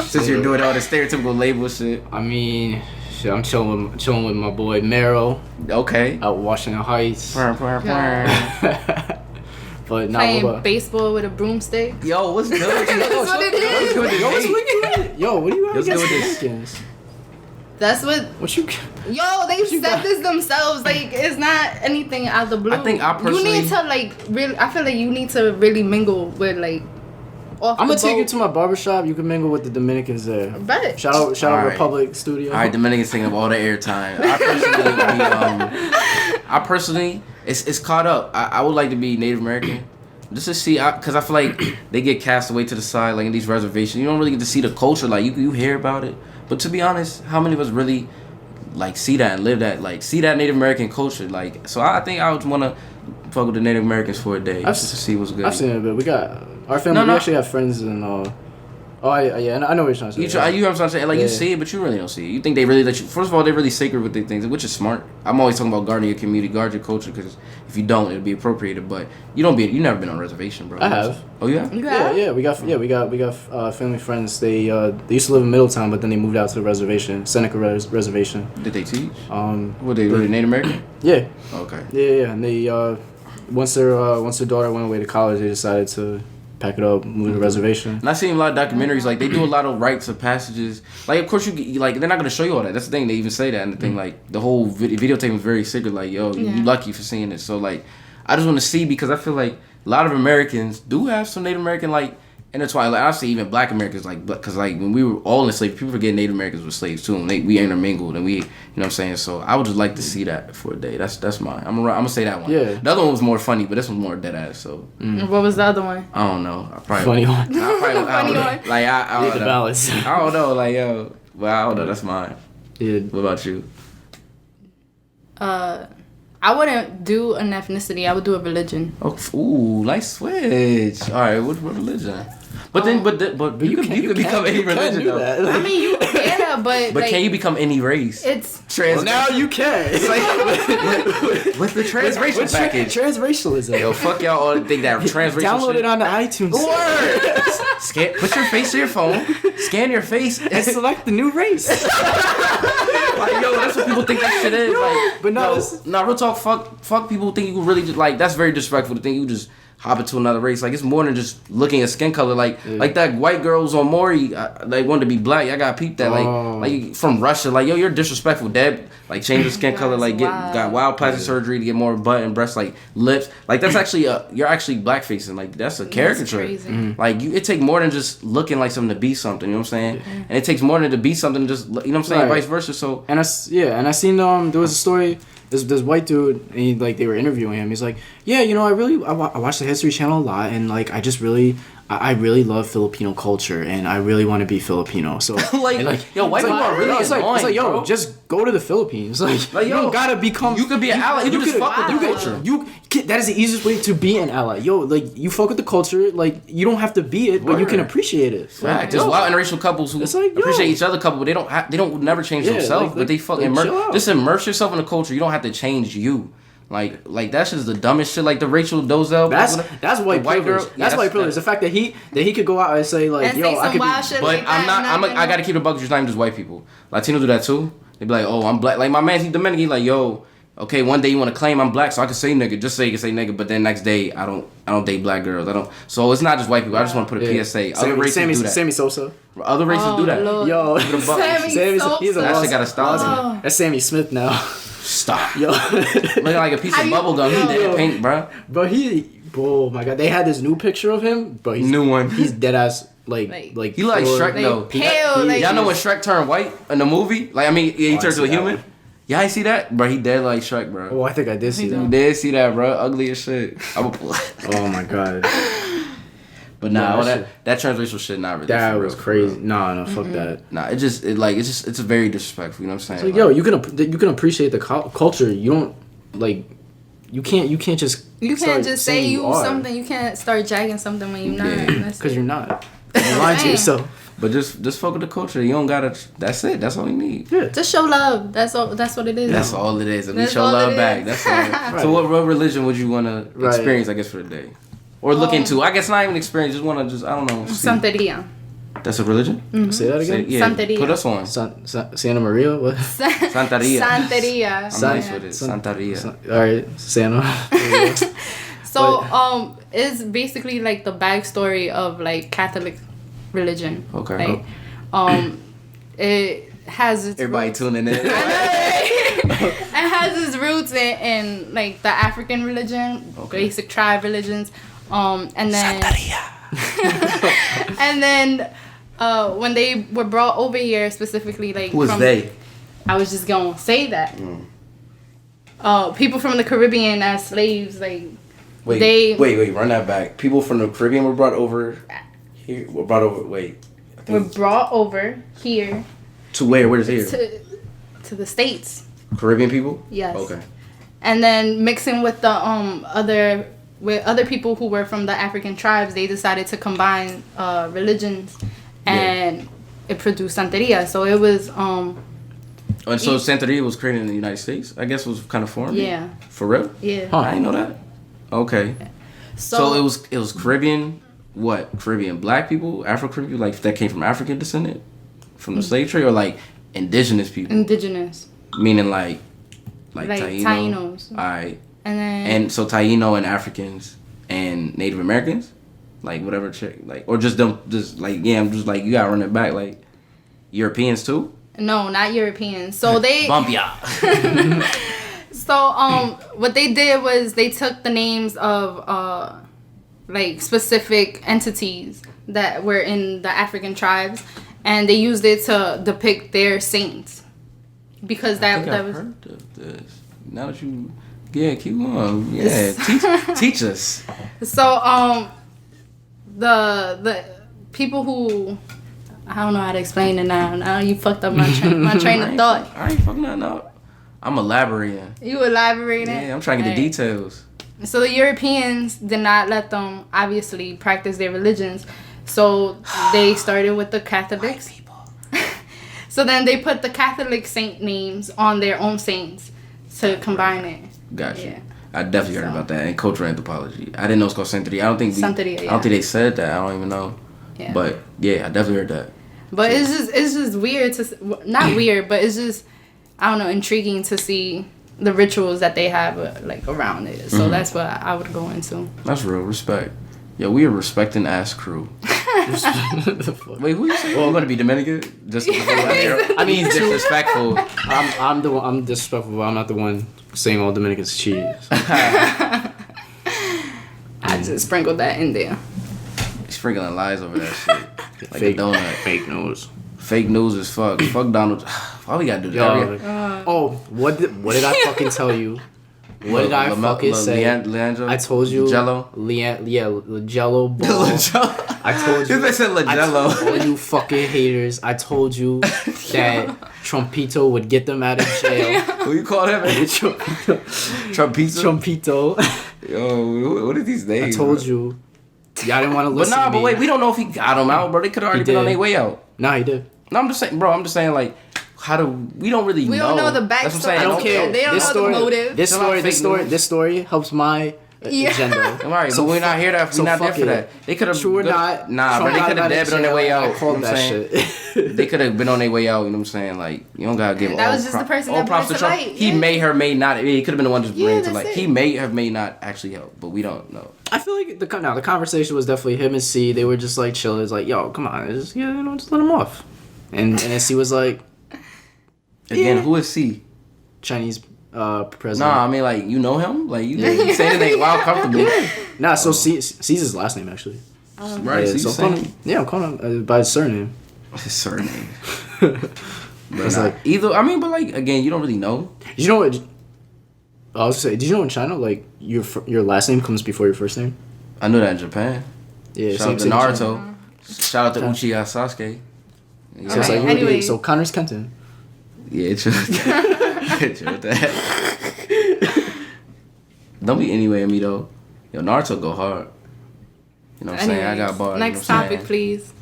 Since you're doing all the stereotypical label shit. I mean, shit, I'm chilling with my boy Mero. Okay. Out Washington Heights. But now playing baseball with a broomstick. Yo, what's good? That's what it is. Yo, what do you have against Dominicans? That's what you. Yo, they said this themselves. Like it's not anything out of the blue. I think I personally. You need to like really. I feel like you need to really mingle with like. I'm gonna take you to my barbershop. You can mingle with the Dominicans there. Bet. Shout out Republic Studio. All right, Dominicans taking up all the airtime. I personally, it's caught up. I would like to be Native American, just to see, because I feel like they get cast away to the side, like in these reservations. You don't really get to see the culture. Like you hear about it, but to be honest, how many of us really like see that and live that, like see that Native American culture? Like, so I think I would want to fuck with the Native Americans for a day just to see what's good. I've seen it, but we got our family. We actually have friends in. Yeah, I know what you're trying to say. You know what I'm saying? Like, you see it, but you really don't see it. You think they really let you... First of all, they're really sacred with their things, which is smart. I'm always talking about guarding your community, guard your culture, because if you don't, it'll be appropriated. But you never been on a reservation, bro. I have. Oh, you have? Yeah. We got family friends. They used to live in Middletown, but then they moved out to the reservation, Seneca Reservation. Did they teach? Were they Native American? Yeah. Okay. Yeah. And they once their daughter went away to college, they decided to pack it up, move to the reservation. And I've seen a lot of documentaries, like, they do a lot of rites of passages. Like, of course, you like, they're not going to show you all that. That's the thing. They even say that. And the thing, like, the whole videotape is very secret. Like, yo, you lucky for seeing it. So, like, I just want to see, because I feel like a lot of Americans do have some Native American, like, intertwined. Like, I see even Black Americans, like, because, like, when we were all in slavery, people forget Native Americans were slaves, too. And we intermingled, and we, you know what I'm saying? So, I would just like to see that for a day. That's mine. I'm gonna say that one. Yeah. The other one was more funny, but this one's more dead ass, so. What was the other one? I don't know. Funny one. Funny one. Like, I don't know. Balance. I don't know, like, yo. Well, I don't know. That's mine. Yeah. What about you? I wouldn't do an ethnicity. I would do a religion. Oh, ooh, nice switch. All right, what religion? But then, but you could become any religion though. I mean, you can, but like, can you like, become any race? it's Well, now you can. It's like with the transracial package. Transracialism. Yo, fuck y'all all think that transracial Download shit. it on the iTunes. Scan, put your face to your phone, scan your face, and select the new race. Like, yo, that's what people think that shit is. Like, But no, real talk. Fuck people think you can really just, like, that's very disrespectful to think you just hop into another race. Like, it's more than just looking at skin color. Like that white girls on Maury, they wanted to be black. I got peeped that. Like from Russia. Like, yo, you're disrespectful. Dad, like, change your skin color. Like, got wild plastic surgery to get more butt and breasts, like lips. Like, that's actually you're actually black facing. Like, that's a caricature. crazy. Like, it take more than just looking like something to be something. You know what I'm saying? And it takes more than to be something to just, you know what I'm saying, Right. vice versa. So and I seen there was a story. This white dude, and they were interviewing him. He's like, yeah, I watch the History Channel a lot, and like I just really I really love Filipino culture and I really want to be Filipino. So white people are really annoying. It's like, yo, bro. just go to the Philippines. Like you don't gotta become. You could be an ally. You could just fuck with the culture. That is the easiest way to be an ally. Yo, like you fuck with the culture. Like you don't have to be it, but you can appreciate it. Right. There's wild interracial couples who appreciate each other couple, but they don't never change themselves. But they fucking just immerse yourself in the culture. You don't have to change you. Like that's just the dumbest shit. Like the Rachel Dolezal. That's white privilege. That's white privilege. The fact that he could go out and say like, and yo, I could be. Shit but like I gotta keep the buck. It's not even just white people. Latinos do that too. They be like, oh, I'm black. Like my man, he's Dominican. He's like, yo, okay, one day you want to claim I'm black, so I can say nigga. Just say you can say nigga. But then next day I don't date black girls. I don't. So it's not just white people. I just want to put a PSA. Other races do that. Sammy Sosa. Other races do that. Lord. Yo, Sammy Sosa. He's a that shit gotta stop. That's Sammy Smith now. Stop. Yo. Looking like a piece of bubble gum. He dead pink, bro. But oh my god, they had this new picture of him, but he's new one. He's dead ass like he like Shrek though. Pale, y'all know when Shrek turned white in the movie? Like I mean, he turned to a human. Y'all ain't see that, bro? He dead like Shrek, bro. Oh, I think I did see that. You did see that, bro? Ugly as shit. Oh my god. But nah, that transracial shit not really. That was crazy. No, fuck that. Nah, it's very disrespectful. You know what I'm saying? Like, yo, you can appreciate the culture. You don't like. You can't just. You can't just say you something. You can't start jagging something when you're not. Because you're not. You're lying to yourself. But just fuck with the culture. You don't gotta. That's it. That's all you need. Yeah. Just show love. That's all. That's what it is. That's all it is. And we show love back. That's all. Right. So what religion would you want to experience? I guess for the day. Or look into. I guess not even experience. Just want to I don't know. See. Santeria. That's a religion? Mm-hmm. Say that again? Santeria. Put us on. Santa Maria? What? Santeria. I'm nice with it. Santeria. Alright, Santa. So, it's basically like the backstory of like Catholic religion. Okay. Like, it has its everybody roots. tuning in. It has its roots in like the African religion, basic tribe religions, and then and then when they were brought over here specifically, like who was they? I was just gonna say that. People from the Caribbean as slaves, like wait, run that back. People from the Caribbean were brought over here. Were brought over here. To where? Where's here? To the States. Caribbean people? Yes. Okay. And then mixing with the other people who were from the African tribes, they decided to combine religions, and it produced Santeria. So it was and so Santeria was created in the United States. I guess it was kind of foreign. Yeah. For real? Yeah. Huh, I didn't know that. Okay. So it was Caribbean. What? Caribbean black people, Afro-Caribbean, like that came from African descendant, from the slave trade, or like indigenous people. Indigenous. Meaning like Tainos. Alright. And so Taino and Africans and Native Americans, like whatever or just them, just like I'm just like you gotta run it back, like Europeans too. No, not Europeans. So they bump ya. So what they did was they took the names of like specific entities that were in the African tribes, and they used it to depict their saints, because that was. Heard of this. Now that you, keep on, teach us. So the people who, I don't know how to explain it now. Now you fucked up my train of thought. I ain't fucking nothing up. I'm elaborating. You elaborating? Yeah, I'm trying to get the details. So the Europeans did not let them obviously practice their religions, so they started with the Catholics. White people. So then they put the Catholic saint names on their own saints to combine it. Gotcha. Yeah. I definitely heard about that in cultural anthropology. I didn't know it's called Santeria. I don't think they said that. I don't even know. Yeah. But yeah, I definitely heard that. But it's just weird to not weird, but it's just I don't know, intriguing to see the rituals that they have like around it. So that's what I would go into. That's real respect. Yo, we a respecting ass crew. Wait, who you say? Well, I'm gonna be Dominican. Just I mean, he's disrespectful. I'm disrespectful. But I'm not the one saying all Dominicans cheese. I just sprinkled that in there. Sprinkling lies over that shit. Like fake, a donut. Fake news. Fake news as fuck. Fuck Donald. Why we gotta do that? What did I fucking tell you What did I fucking say? Leandro? I told you. Jello? Jello ball. I told you. I said LaJello. All you fucking haters. I told you that Trumpito would get them out of jail. Who you call him? Trumpito? Yo, what are these names? I told you. Y'all didn't want to listen to me. But wait, we don't know if he got him out, bro. They could have already been on their way out. Nah, he did. No, I'm just saying, like, we don't really know. We don't know the backstory. That's what I'm saying. I don't care. They don't know the motive. This story helps my agenda. All right, so we're not here that we're not there for that. They could have. True or not? Nah, but they could have been on their way out. I called that shit. They could have been on their way out. You know what I'm saying? Like, you don't gotta give. That was just the person that brought to light. He may or may not. He could have been the one just bring to light. He may or may not actually help, but we don't know. I feel like the conversation was definitely him and C. They were just like chilling. It's like, yo, come on, just just let him off. And then C was like, again, who is C? Chinese president. Nah, I mean, like, you know him? Like, you saying it ain't wild comfortable. Nah, so C's his last name, actually. Right, yeah, so I'm calling him by his surname. His surname. But like, either, I mean, but like, again, you don't really know. You know what? I was gonna say, did you know in China, like, your last name comes before your first name? I knew that in Japan. Yeah, shout out to Naruto. Shout out to Uchiha Sasuke. Yeah. So it's like, anyway. So Connor's Kenton. Yeah, true. True with that. Don't be anyway me though. Yo, Naruto go hard. You know what I'm saying? I got bars. Next topic, please.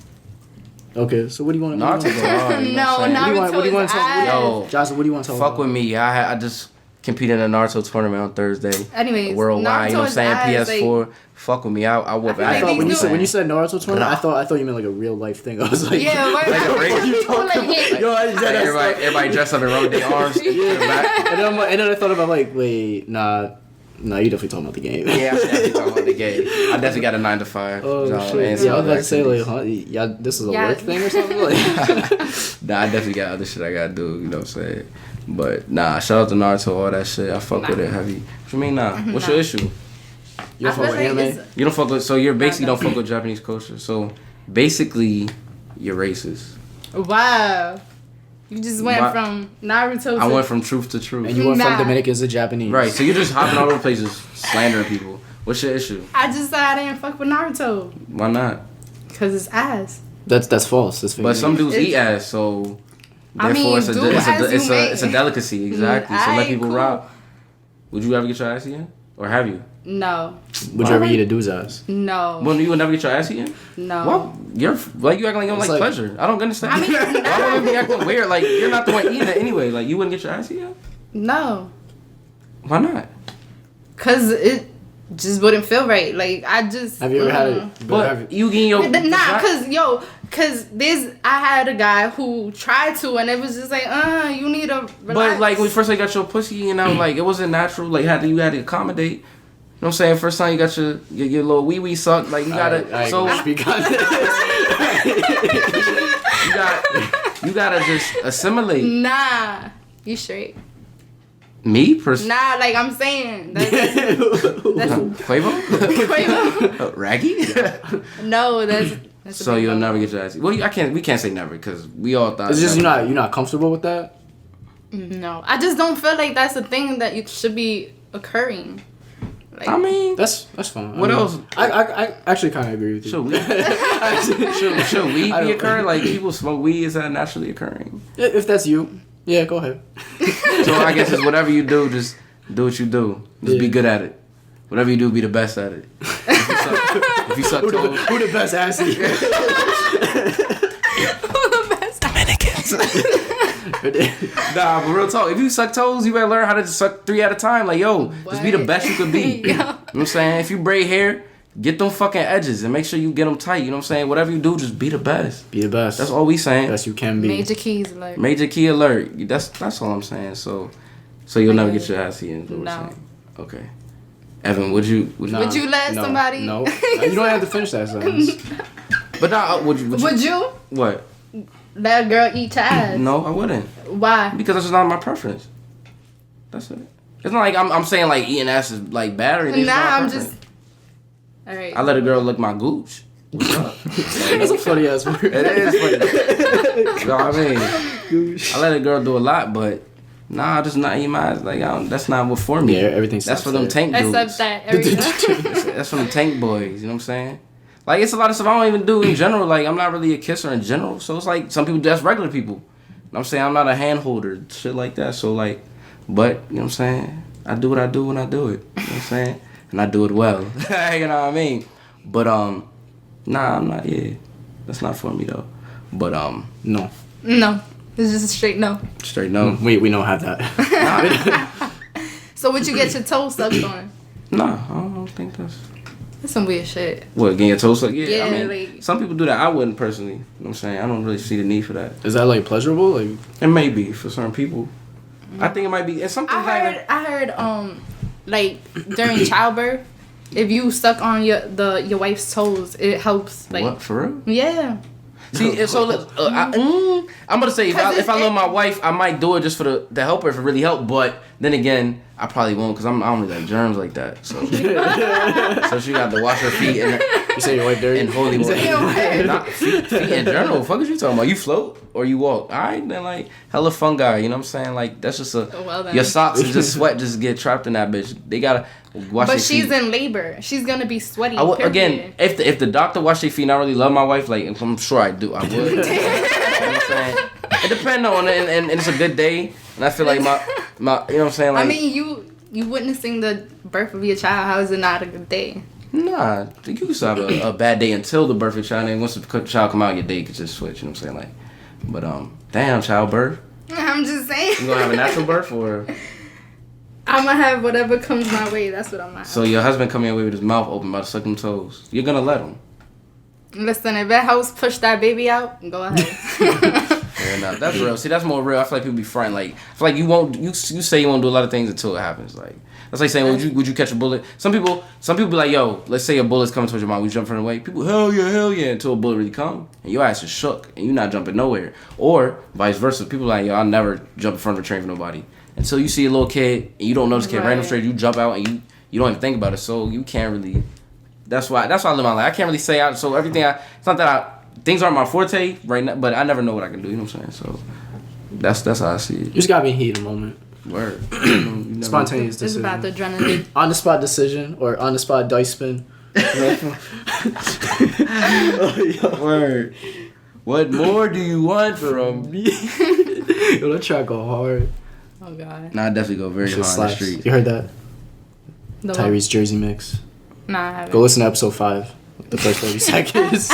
Okay, so what do you want to Naruto go hard. You know Naruto what do you want to talk about? Yo, Jocelyn, what do you want to talk about? Fuck with me. I just competed in a Naruto tournament on Thursday. Anyways, worldwide, you know what I'm saying? PS4. Like, fuck with me. I whoop ass. I thought when you said Naruto tournament, I thought you meant like a real life thing. I was like, yeah, like a race. Everybody dressed up and rolled their arms. Yeah. And then I thought about like, wait, nah, you definitely talking about the game. Yeah, I'm definitely talking about the game. I definitely got a 9 to 5. Oh shit! Yeah, I was about to say like, huh? Yeah, this is a work thing or something. Like, nah, I definitely got other shit I gotta do. You know what I'm saying? But nah, shout out to Naruto, all that shit. I fuck with it heavy. What you mean nah? What's your issue? You don't fuck with anime? You don't fuck with, so you're basically don't fuck with Japanese culture. So basically, you're racist. Wow. You just went from Naruto to... I went from truth to truth. And you went from Dominicans to Japanese. Right, so you're just hopping all over places, slandering people. What's your issue? I just said I didn't fuck with Naruto. Why not? Because it's ass. That's false. But some dudes eat ass, so... Therefore, it's a delicacy, exactly. So let people rock. Would you ever get your ass eaten? Or have you? No. Would you ever eat a dude's ass? No. Well, you would never get your ass eaten? No. Well, you acting like you don't like pleasure. I don't understand. I mean, why would you be acting weird? Like, you're not the one eating it anyway. Like, you wouldn't get your ass eaten? No. Why not? Because it just wouldn't feel right. Like, I just... Have you ever had it? But you getting your... Nah, because I had a guy who tried to, and it was just like, you need to relax. But, like, when first I got your pussy, like, it wasn't natural. Like, you had to accommodate. You know what I'm saying? First time you got your little wee sucked, like, you gotta... Speak on this. You gotta just assimilate. Nah. You straight. Me? Nah, like I'm saying. That's Quavo? Quavo? Raggy? No, that's so you'll never get your ass. Well, we can't say never because we all thought. It's just you're not comfortable with that. No, I just don't feel like that's a thing that you should be occurring. Like, I mean, that's fine. What else? I actually kind of agree with you. Should weed be occurring? Like people smoke weed, is that naturally occurring? If that's you, yeah, go ahead. So I guess it's whatever you do, just do what you do. Just be good at it. Whatever you do, be the best at it. If you suck who toes, who the best ass eater? Who the best Dominicans. Nah, but real talk. If you suck toes, you better learn how to just suck 3 at a time. Like, yo, just be the best you could be. You know what I'm saying? If you braid hair, get them fucking edges and make sure you get them tight. You know what I'm saying? Whatever you do, just be the best. Be the best. That's all we saying. Best you can be. Major keys alert. Major key alert. That's all I'm saying. So you'll never get your ass eaten. No. Okay. Evan, would you let somebody? No. You don't have to finish that sentence. But now, would you? What? Let a girl eat your ass? No, I wouldn't. Why? Because that's just not my preference. That's it. It's not like I'm saying like eating ass is like bad or anything. Nah, I'm just. All right. I let a girl lick my gooch. What's up? That's a funny ass word. It is funny. You know what I mean? Gooch. I let a girl do a lot, but Nah, just not eat my like. That's not what for me. Yeah, everything's. That's for them tank dudes. Except that area. That's for them tank boys. You know what I'm saying? Like it's a lot of stuff I don't even do in general. Like I'm not really a kisser in general. So it's like some people that's regular people. You know what I'm saying? I'm not a hand holder, shit like that. So like, but you know what I'm saying? I do what I do when I do it. You know what I'm saying? And I do it well. You know what I mean? But nah, I'm not. Yeah, that's not for me though. But no. No, it's just a straight no. Straight no. We don't have that. So would you get your toes sucked on? Nah, I don't think that's some weird shit. What, getting your toes sucked? Yeah, I mean, like, some people do that. I wouldn't personally. You know what I'm saying? I don't really see the need for that. Is that like pleasurable? Like it may be for certain people. I think it might be. And something I heard like during childbirth, if you suck on your wife's toes, it helps. Like what, for real? Yeah. See, so I'm gonna say if I love my wife, I might do it just for the help her if it really help. But then again, I probably won't because I don't really like germs like that. So so she got to wash her feet and you say your wife dirty and holy water. Not feet in general. Fuck is you talking about? You float or you walk? All right, then like hella fungi. You know what I'm saying? Like that's just your socks and just sweat just get trapped in that bitch. They gotta wash. But she's in labor. She's gonna be sweaty. Again, if the doctor washed their feet, and I really love my wife. Like I'm sure I do. I would. You know what I'm saying? It depends on it, and it's a good day, and I feel like my you know what I'm saying. Like I mean, you witnessing the birth of your child. How is it not a good day? Nah, you can still have a bad day until the birth of your child, and once the child come out, your day could just switch. You know what I'm saying? Like, but damn, childbirth. I'm just saying. You gonna have a natural birth or? I'm gonna have whatever comes my way. That's what I'm gonna have. So your husband coming away with his mouth open about to suck them toes. You're gonna let him. Listen, if that house push that baby out, go ahead. Fair enough. That's real. See, that's more real. I feel like people be frightened. Like, I feel like you won't. You say you won't do a lot of things until it happens. Like, that's like saying, would you catch a bullet? Some people be like, yo, let's say a bullet's coming towards your mom. We jump from the way. People, hell yeah, until a bullet really come, and your ass is shook, and you're not jumping nowhere. Or vice versa. People like, yo, I'll never jump in front of a train for nobody. Until you see a little kid and you don't know this kid, random stranger, you jump out and you don't even think about it. So you can't really. That's why I live my life. I can't really say out. So everything it's not that things aren't my forte right now, but I never know what I can do. You know what I'm saying? So that's how I see it. You just gotta be in heat of the moment. Word. Spontaneous decision. It's about the adrenaline. On the spot decision or on the spot dice spin. Word. What more do you want from me? Yo, that track go hard. Oh God. Nah, I definitely go very hard on the street. You heard that? Tyrese Jersey mix. Nah, I haven't. Go listen to episode 5. The first 30 seconds.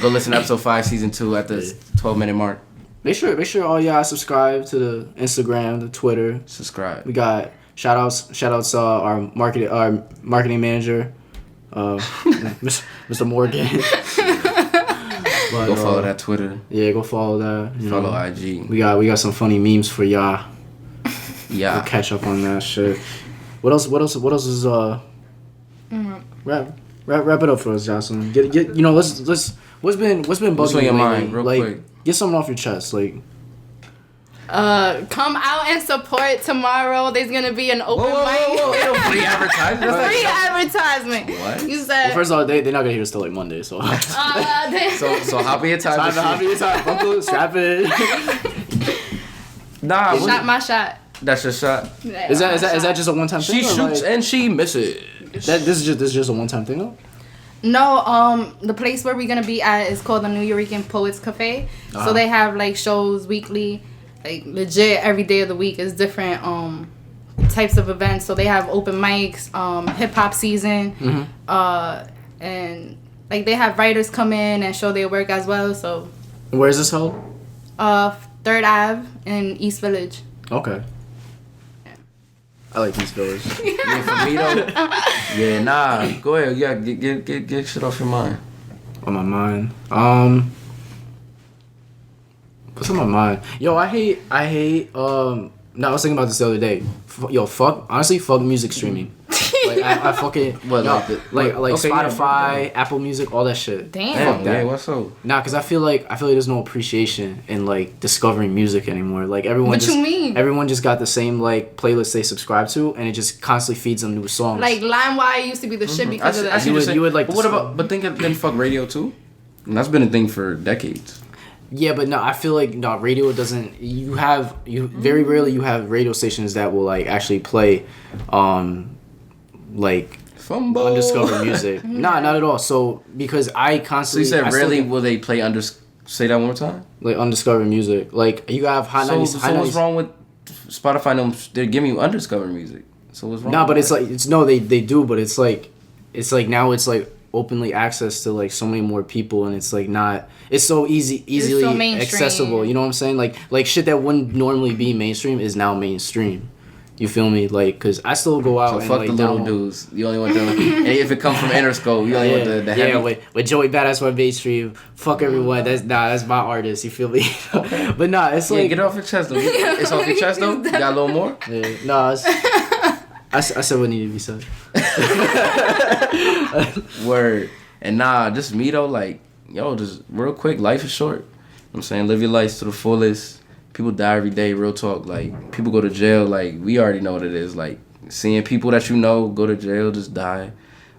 Go listen to episode 5, season 2 at the 12-minute mark. Make sure all y'all subscribe to the Instagram, the Twitter. Subscribe. We got shout outs our marketing manager, Mr. Morgan. But, go follow that Twitter. Yeah, go follow that. Follow IG. We got some funny memes for y'all. Yeah. We'll catch up on that shit. What else is wrap it up for us, Yosselyn. Get let's what's been bugging on you your lately? mind, real quick. Get something off your chest, like. Come out and support tomorrow. There's gonna be an open mic. Whoa. Free advertisement. Free advertisement. What? You said. Well, first of all, they're not gonna hear us till like Monday, so. So hop in your time. Hop in your time. Uncle, strap it. Nah. Shot my shot. That's your shot. Yeah, Is that just a one time thing? She shoots and she misses. This is just a one time thing though? No, the place where we're gonna be at is called the New Yorican Poets Cafe. Uh-huh. So they have like shows weekly, like legit every day of the week is different types of events. So they have open mics, hip hop season, and like they have writers come in and show their work as well. So Where is this held? 3rd Ave in East Village. Okay. I like East Village. Yeah, for me though. Yeah, nah. Go ahead. Yeah, get shit off your mind. On my mind. What's on my mind? Yo, I hate. No, I was thinking about this the other day. Fuck music streaming. Like I fucking What, yo, like like okay, Spotify, yeah, Apple Music, all that shit. Damn. Yeah, what's up? Nah, cause I feel like there's no appreciation in like discovering music anymore. Like everyone What just you mean? everyone just got the same like playlist they subscribe to, and it just constantly feeds them new songs. Like LimeWire used to be the shit because of that. You would like. But what about? But think then fuck radio too. And that's been a thing for decades. Yeah, but no, I feel like no, radio doesn't. Very rarely you have radio stations that will like actually play, like Fumble. undiscovered music. Nah, not at all. So because I constantly. So you said rarely will they play Say that one more time. Like undiscovered music. Like you have hot 90s. So what's wrong with Spotify? They're giving you undiscovered music. So what's wrong? Nah, but it's like they do, but it's like now it's like openly access to like so many more people, and it's like not. It's so easily so accessible. You know what I'm saying? Like shit that wouldn't normally be mainstream is now mainstream. You feel me? Like, cause I still go out. So and fuck like the little dudes. You only want them. And if it comes from Interscope, you only want the heavy. Yeah, with Joey Badass on mainstream. Fuck everyone. That's my artist. You feel me? Okay. But nah, it's like get it off your chest though. It's off your chest though. You got a little more. Yeah, nah. I said what needed to be said. Word. And nah, just me though. Like, yo, just real quick. Life is short. You know what I'm saying, live your life to the fullest. People die every day, real talk. Like, people go to jail. Like, we already know what it is. Like, seeing people that you know go to jail, just die.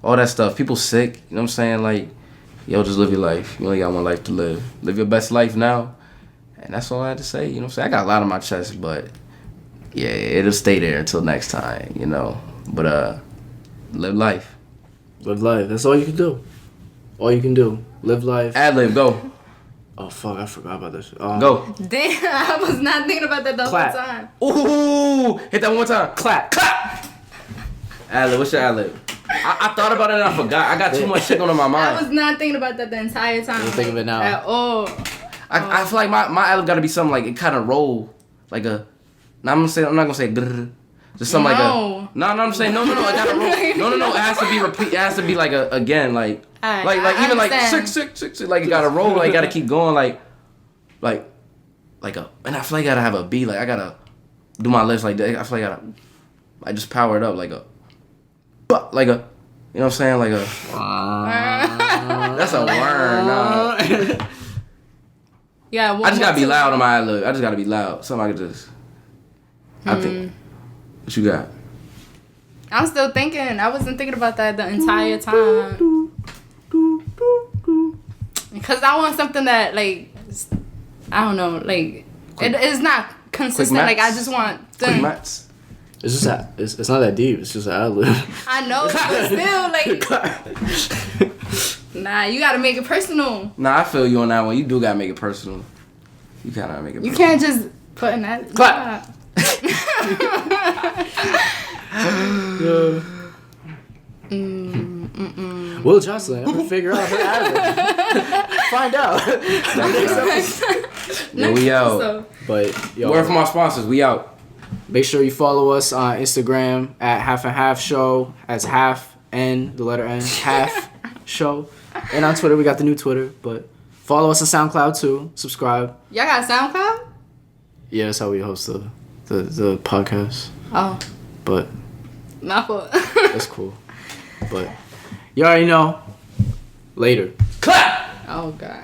All that stuff. People sick. You know what I'm saying? Like, yo, just live your life. You only got one life to live. Live your best life now. And that's all I had to say. You know what I'm saying? I got a lot on my chest, but, yeah, it'll stay there until next time, you know. But, live life. Live life. That's all you can do. All you can do. Live life. Ad-lib, go. Oh, fuck. I forgot about this. Go. Damn, I was not thinking about that the Clap. whole time. Ooh, hit that one more time. Clap. Clap. Ad-lib, what's your ad-lib? I thought about it and I forgot. I got too much shit going on my mind. I was not thinking about that the entire time. You think of it now. At all. I feel like my ad-lib got to be something like it kind of roll like a. Now I'm not gonna say grrr, just something like a. No, I'm saying no. It gotta roll. No. It has to be repeat. It has to be like a again like. Right, like I even understand. like 6 like you gotta roll, like you gotta keep going, like a, and I feel like I gotta have a beat, like I gotta do my lips like that. I feel like I gotta like just power it up like a, but like a, you know what I'm saying, like a. That's a word, nah. Yeah, I just gotta be loud on my ad lib. I just gotta be loud. Something I could just. I think. What you got? I'm still thinking. I wasn't thinking about that the entire time. Because I want something that, like, I don't know, like, it's not consistent. Like, I just want quick mats. It's just that it's not that deep. It's just an ad-lib. I know, but still, like, nah, you gotta make it personal. Nah, I feel you on that one. You do gotta make it personal. You gotta make it personal. You can't just put in that. Clap. Will Yosselyn ever figure out her ad-lib? Find out. Yeah, we out. But yo, word from our sponsors. We out. Make sure you follow us on Instagram at Half and Half Show. That's half N, the letter N, half show. And on Twitter, we got the new Twitter. But follow us on SoundCloud too. Subscribe. Y'all got SoundCloud? Yeah, that's how we host the podcast. Oh. But My fault. that's cool. But you already know. Later. Clap. Oh, God.